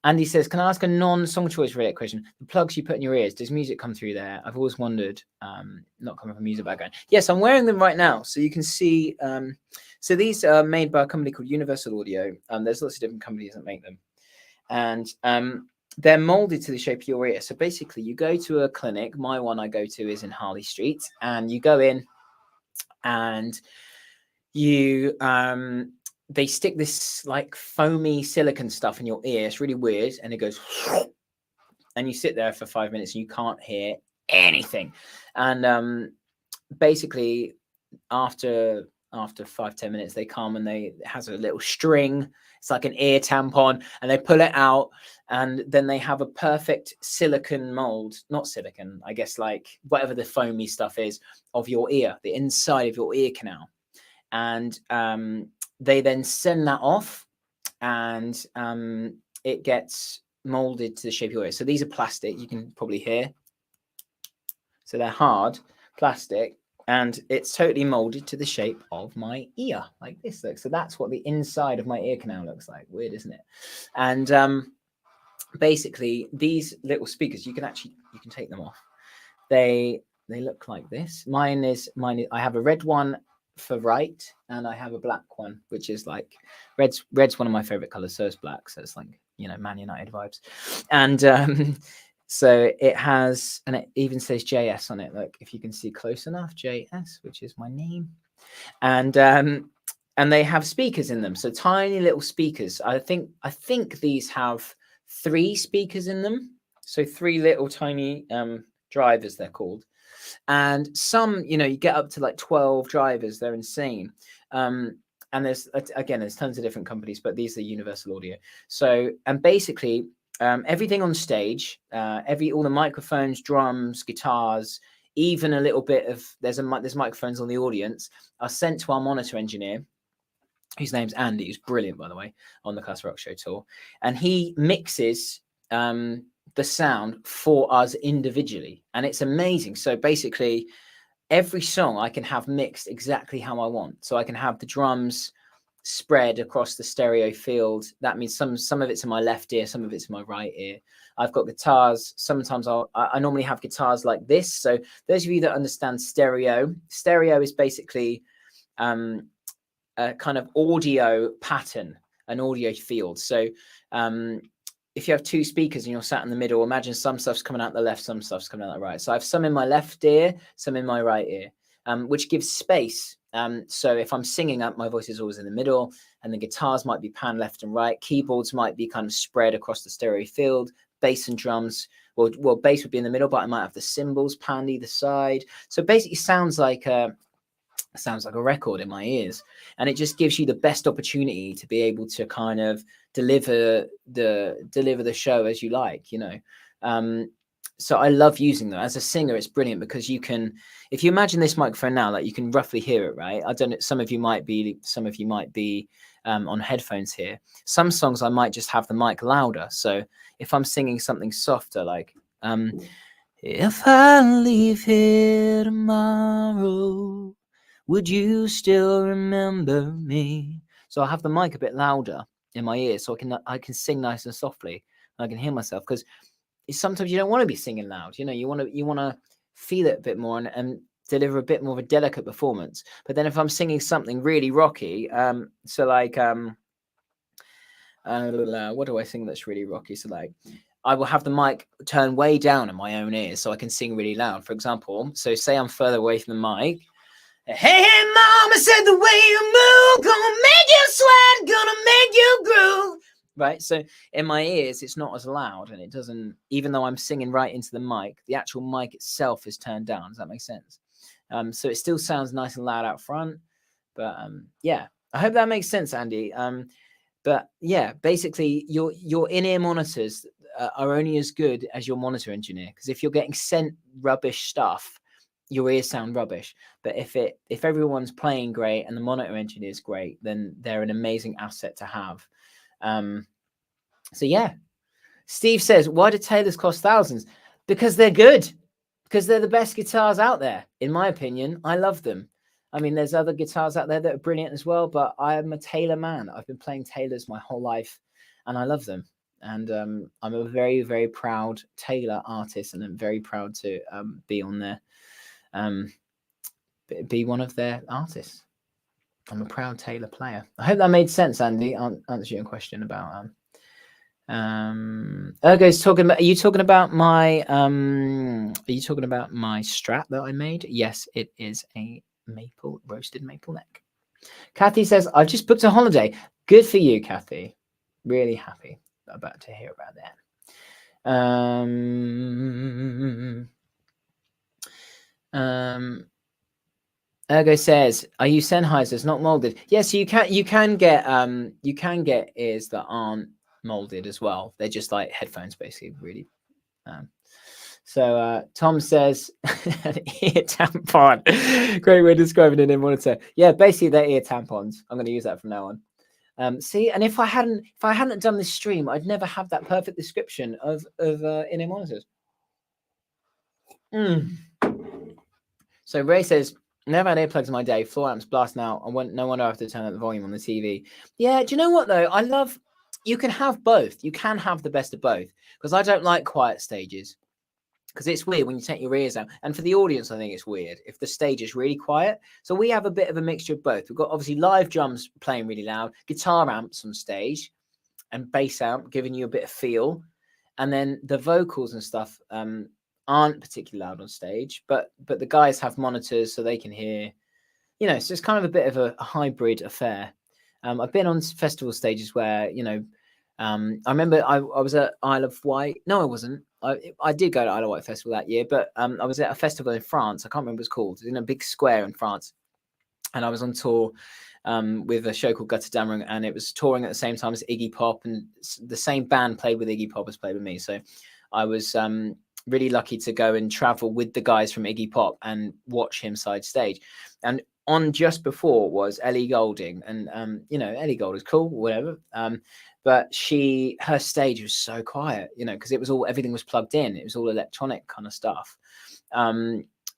Speaker 1: Andy says, can I ask a non-song choice relic question? The plugs you put in your ears, does music come through there? I've always wondered, not coming from a music background. Yes, I'm wearing them right now. So you can see, so these are made by a company called Universal Audio. There's lots of different companies that make them. And they're molded to the shape of your ear. So basically you go to a clinic. My one I go to is in Harley Street, and you go in and you, they stick this like foamy silicone stuff in your ear. It's really weird. And it goes, and you sit there for 5 minutes and you can't hear anything. And basically after 5-10 minutes, they come and it has a little string. It's like an ear tampon, and they pull it out, and then they have a perfect silicone mold, not silicone, I guess, like whatever the foamy stuff is, of your ear, the inside of your ear canal. And they then send that off, and it gets molded to the shape of your ear. So these are plastic, you can probably hear. So they're hard plastic, and it's totally molded to the shape of my ear, like this looks. So that's what the inside of my ear canal looks like. Weird, isn't it? And basically these little speakers, you can take them off. They look like this. Mine is I have a red one for right, and I have a black one, which is like red's one of my favorite colors. So is black. So it's like, you know, Man United vibes. And so it has, and it even says JS on it. Like, if you can see close enough, JS, which is my name. And they have speakers in them. So tiny little speakers. I think these have 3 speakers in them. So 3 little tiny drivers, they're called. And some, you know, you get up to like 12 drivers. They're insane. And there's tons of different companies, but these are Universal Audio. So, and basically, everything on stage, all the microphones, drums, guitars, even a little bit of there's microphones on the audience, are sent to our monitor engineer, whose name's Andy, who's brilliant, by the way, on the Classic Rock Show tour, and he mixes the sound for us individually, and it's amazing. So basically, every song I can have mixed exactly how I want. So I can have the drums spread across the stereo field. That means some of it's in my left ear, some of it's in my right ear. I've got guitars. Sometimes I normally have guitars like this. So those of you that understand stereo is basically a kind of audio pattern, an audio field. So if you have two speakers and you're sat in the middle, imagine some stuff's coming out the left, some stuff's coming out the right. So I have some in my left ear, some in my right ear, which gives space. So if I'm singing up, my voice is always in the middle, and the guitars might be panned left and right. Keyboards might be kind of spread across the stereo field. Bass and drums, well, bass would be in the middle, but I might have the cymbals panned either side. So basically, sounds like a record in my ears, and it just gives you the best opportunity to be able to kind of deliver the show as you like, you know. So I love using them. As a singer, it's brilliant because you can, if you imagine this microphone now, like you can roughly hear it, right? I don't know, some of you might be on headphones here. Some songs I might just have the mic louder. So if I'm singing something softer, like if I leave here tomorrow, would you still remember me? So I'll have the mic a bit louder in my ear, so I can sing nice and softly. I can hear myself, because sometimes you don't want to be singing loud. You know, you want to feel it a bit more and deliver a bit more of a delicate performance. But then if I'm singing something really rocky, so like what do I sing that's really rocky? So like, I will have the mic turn way down in my own ears so I can sing really loud. For example, so say I'm further away from the mic. Hey, mama said the way you move, gonna make you sweat, gonna make you groove. Right, so in my ears, it's not as loud, and it doesn't, even though I'm singing right into the mic, the actual mic itself is turned down. Does that make sense? So it still sounds nice and loud out front, but yeah, I hope that makes sense, Andy. But yeah, basically, your in-ear monitors are only as good as your monitor engineer, because if you're getting sent rubbish stuff, your ears sound rubbish. But if everyone's playing great and the monitor engineer is great, then they're an amazing asset to have. So yeah, Steve says, why do Taylors cost thousands? Because they're good, because they're the best guitars out there, in my opinion. I love them. I mean, there's other guitars out there that are brilliant as well, but I'm a Taylor man. I've been playing Taylors my whole life, and I love them. And I'm a very, very proud Taylor artist, and I'm very proud to be on their be one of their artists. I'm a proud Taylor player. I hope that made sense, Andy. I'll answer your question about Ergo's talking about, are you talking about my Strat that I made? Yes, it is a roasted maple neck. Kathy says, I've just booked a holiday. Good for you, Kathy. Really happy about to hear about that. Ergo says, are you Sennheisers, not molded? Yes, you can get ears that aren't molded as well. They're just like headphones, basically, really. So Tom says, an ear tampon. Great way of describing an ear monitor. Yeah, basically they're ear tampons. I'm going to use that from now on. See, and if I hadn't done this stream, I'd never have that perfect description of in-ear monitors. So Ray says, never had earplugs in my day. Floor amps blasting out. No wonder I have to turn up the volume on the TV. Yeah, do you know what though? You can have both. You can have the best of both, because I don't like quiet stages, because it's weird when you take your ears out. And for the audience, I think it's weird if the stage is really quiet. So we have a bit of a mixture of both. We've got obviously live drums playing really loud, guitar amps on stage, and bass amp giving you a bit of feel. And then the vocals and stuff aren't particularly loud on stage, but the guys have monitors so they can hear, you know, so it's kind of a bit of a hybrid affair. I've been on festival stages where, you know, I remember I was at Isle of Wight. No, I wasn't. I did go to Isle of Wight Festival that year, but I was at a festival in France. I can't remember what it's called. It's in a big square in France. And I was on tour with a show called Götterdämmerung, and it was touring at the same time as Iggy Pop, and the same band played with Iggy Pop as played with me. So I was really lucky to go and travel with the guys from Iggy Pop and watch him side stage. And on just before was Ellie Goulding, and you know, Ellie Goulding's cool, whatever. But her stage was so quiet, you know, because everything was plugged in. It was all electronic kind of stuff.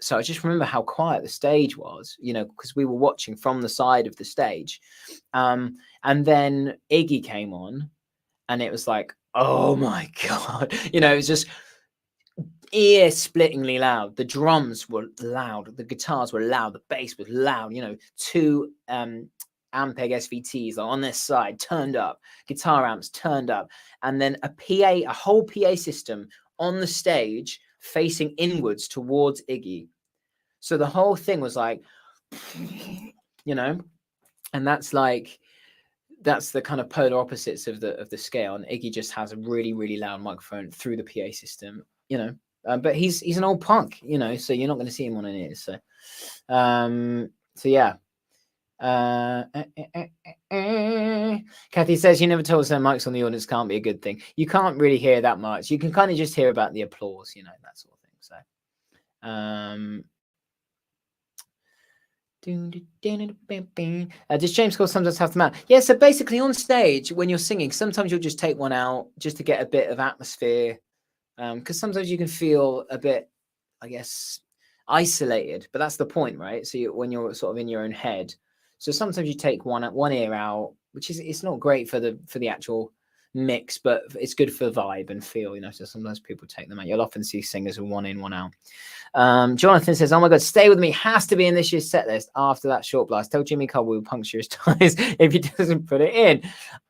Speaker 1: So I just remember how quiet the stage was, you know, because we were watching from the side of the stage. And then Iggy came on, and it was like, oh my God, you know, it was just ear-splittingly loud. The drums were loud, the guitars were loud, the bass was loud, you know, two Ampeg SVTs like on their side, turned up, guitar amps turned up, and then a whole PA system on the stage facing inwards towards Iggy. So the whole thing was like, you know, and that's the kind of polar opposites of the scale. And Iggy just has a really, really loud microphone through the PA system, you know. But he's an old punk, you know, so you're not going to see him on an ear. So yeah. Kathy says, you never told us that mics on the audience can't be a good thing. You can't really hear that much. You can kind of just hear about the applause, you know, that sort of thing. So does James Cole sometimes have them out? Yeah, so basically on stage when you're singing, sometimes you'll just take one out just to get a bit of atmosphere, because sometimes you can feel a bit, I guess, isolated, but that's the point, right? So when you're sort of in your own head, so sometimes you take one ear out, which is, it's not great for the actual mix, but it's good for vibe and feel, you know. So sometimes people take them out. You'll often see singers with one in, one out. Jonathan says, oh my god, Stay With Me has to be in this year's set list after that short blast. Tell Jimmy Cole will puncture his tires if he doesn't put it in.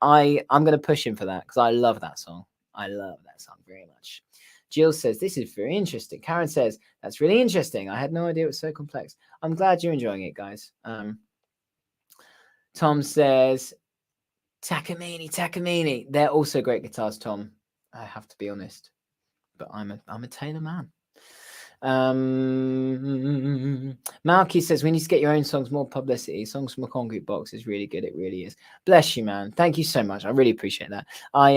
Speaker 1: I'm going to push him for that because I love that song. I love that song very much. Jill says, this is very interesting. Karen says, that's really interesting. I had no idea it was so complex. I'm glad you're enjoying it, guys. Tom says, Takamine. They're also great guitars, Tom. I have to be honest. But I'm a Taylor man. Malky says, we need to get your own songs more publicity. Songs from a Concrete Box is really good. It really is. Bless you, man. Thank you so much. I really appreciate that. I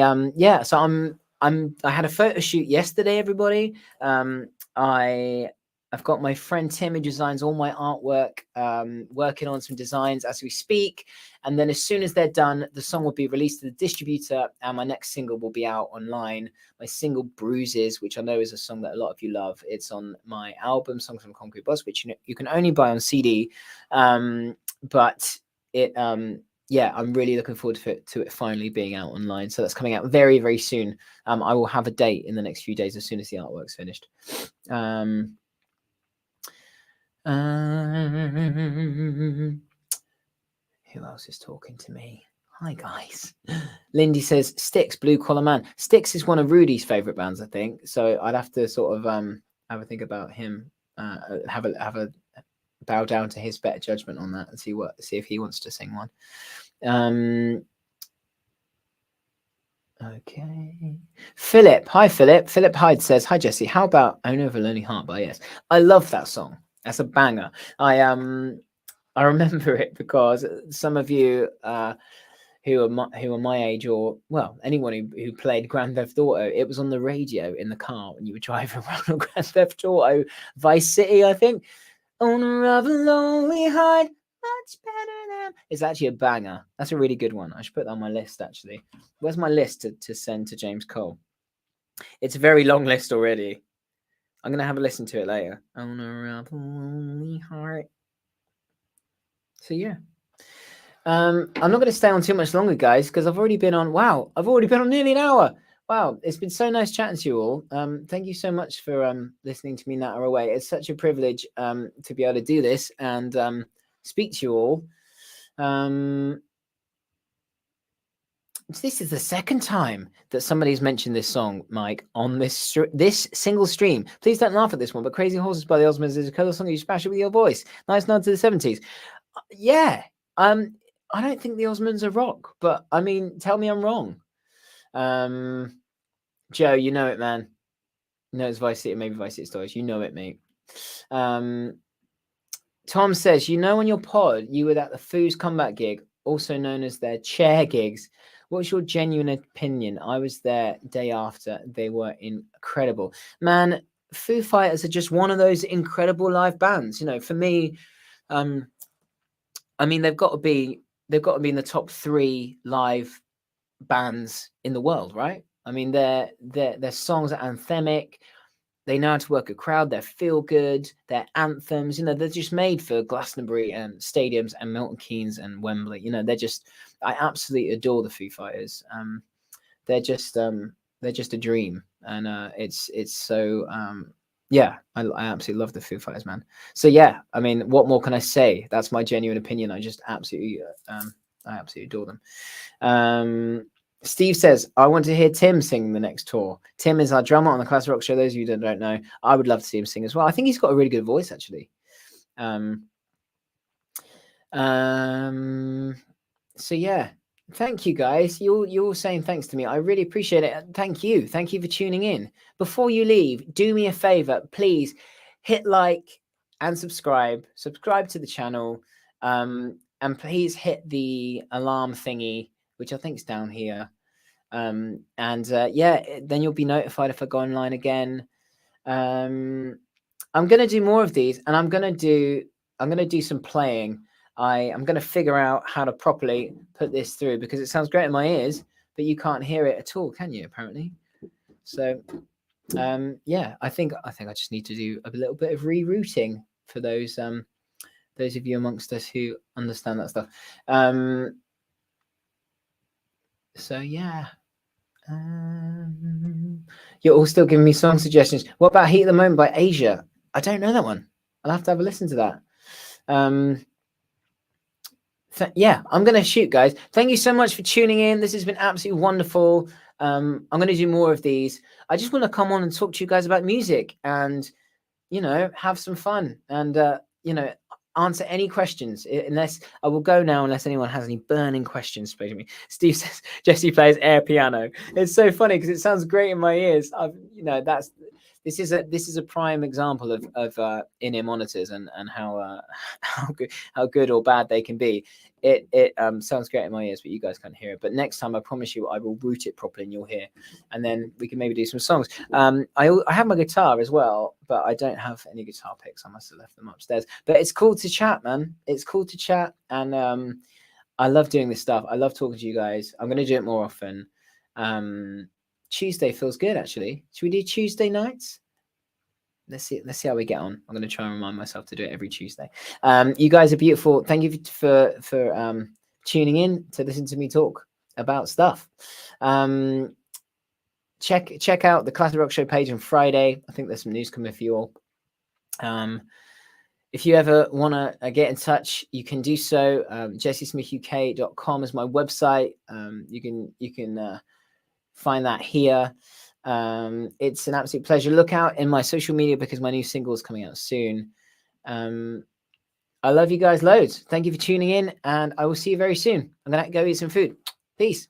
Speaker 1: had a photo shoot yesterday, everybody. I've got my friend Tim who designs all my artwork, working on some designs as we speak. And then as soon as they're done, the song will be released to the distributor and my next single will be out online. My single Bruises, which I know is a song that a lot of you love. It's on my album, Songs from Concrete Box, which you can only buy on CD. But it, yeah, I'm really looking forward to it finally being out online. So that's coming out very, very soon. I will have a date in the next few days as soon as the artwork's finished. Who else is talking to me? Hi, guys. Lindy says, Styx, Blue Collar Man. Styx is one of Rudy's favorite bands, I think. So I'd have to sort of have a think about him, have a bow down to his better judgment on that and see if he wants to sing one. Okay. Philip. Hi, Philip. Philip Hyde says, hi, Jesse. How about Owner of a Lonely Heart by Yes? I love that song. That's a banger. I remember it because some of you who are my age, or well, anyone who played Grand Theft Auto, it was on the radio in the car when you were driving around on Grand Theft Auto Vice City, I think. Owner of a Lonely Heart, much better than. It's actually a banger. That's a really good one. I should put that on my list, actually. Where's my list to send to James Cole? It's a very long list already. I'm going to have a listen to it later. Owner of a Lonely Heart. So, yeah. I'm not going to stay on too much longer, guys, because I've already been on. Wow, I've already been on nearly an hour. Wow, it's been so nice chatting to you all. Thank you so much for listening to me natter away. It's such a privilege to be able to do this and speak to you all. This is the second time that somebody's mentioned this song, Mike, on this single stream. Please don't laugh at this one, but Crazy Horses by the Osmonds is a cool song you smash it with your voice. Nice nod to the 70s. Yeah. I don't think the Osmonds are rock, but I mean, tell me I'm wrong. Joe, you know it, man. No, it's Vice City, maybe Vice City Stories. You know it, mate. Tom says, you know, on your pod, you were at the Foos Comeback gig, also known as their chair gigs. What's your genuine opinion? I was there day after. They were incredible. Man, Foo Fighters are just one of those incredible live bands. You know, for me, I mean, they've got to be in the top 3 live bands in the world, right? I mean, their songs are anthemic. They know how to work a crowd. They're feel good. They're anthems. You know, they're just made for Glastonbury and stadiums and Milton Keynes and Wembley. You know, I absolutely adore the Foo Fighters. They're just a dream, and it's so Yeah, I absolutely love the Foo Fighters, man. So yeah, I mean, what more can I say? That's my genuine opinion. I just absolutely, I absolutely adore them. Steve says, I want to hear Tim sing the next tour. Tim is our drummer on the Classic Rock Show. Those of you that don't know, I would love to see him sing as well. I think he's got a really good voice, actually. So yeah, thank you guys. You're all saying thanks to me. I really appreciate it. Thank you for tuning in. Before you leave, do me a favor, please hit like and subscribe to the channel, and please hit the alarm thingy, which I think is down here, yeah, then you'll be notified if I go online again. I'm gonna do more of these, and I'm gonna do some playing. I'm going to figure out how to properly put this through, because it sounds great in my ears, but you can't hear it at all, can you? Apparently. So, yeah, I think I just need to do a little bit of rerouting for those of you amongst us who understand that stuff. So yeah. You're all still giving me song suggestions. What about Heat of the Moment by Asia? I don't know that one. I'll have to have a listen to that. Yeah, I'm going to shoot, guys. Thank you so much for tuning in. This has been absolutely wonderful. I'm going to do more of these. I just want to come on and talk to you guys about music and, have some fun and, answer any questions. Unless I will go now, unless anyone has any burning questions to me. Steve says Jesse plays air piano. It's so funny because it sounds great in my ears. This is a prime example of in-ear monitors and how good or bad they can be. It sounds great in my ears, but you guys can't hear it. But next time, I promise you, I will route it properly and you'll hear. And then we can maybe do some songs. I have my guitar as well, but I don't have any guitar picks. I must have left them upstairs. But it's cool to chat, man. It's cool to chat, and I love doing this stuff. I love talking to you guys. I'm going to do it more often. Tuesday feels good, actually. Should we do Tuesday nights? Let's see how we get on. I'm going to try and remind myself to do it every Tuesday. You guys are beautiful. Thank you for tuning in to listen to me talk about stuff. Check out the Classic Rock Show page on Friday. I think there's some news coming for you all. If you ever want to get in touch, you can do so. jessesmithuk.com is my website. You can find that here. It's an absolute pleasure. Look out in my social media because my new single is coming out soon. I love you guys loads. Thank you for tuning in, and I will see you very soon. I'm gonna go eat some food. Peace.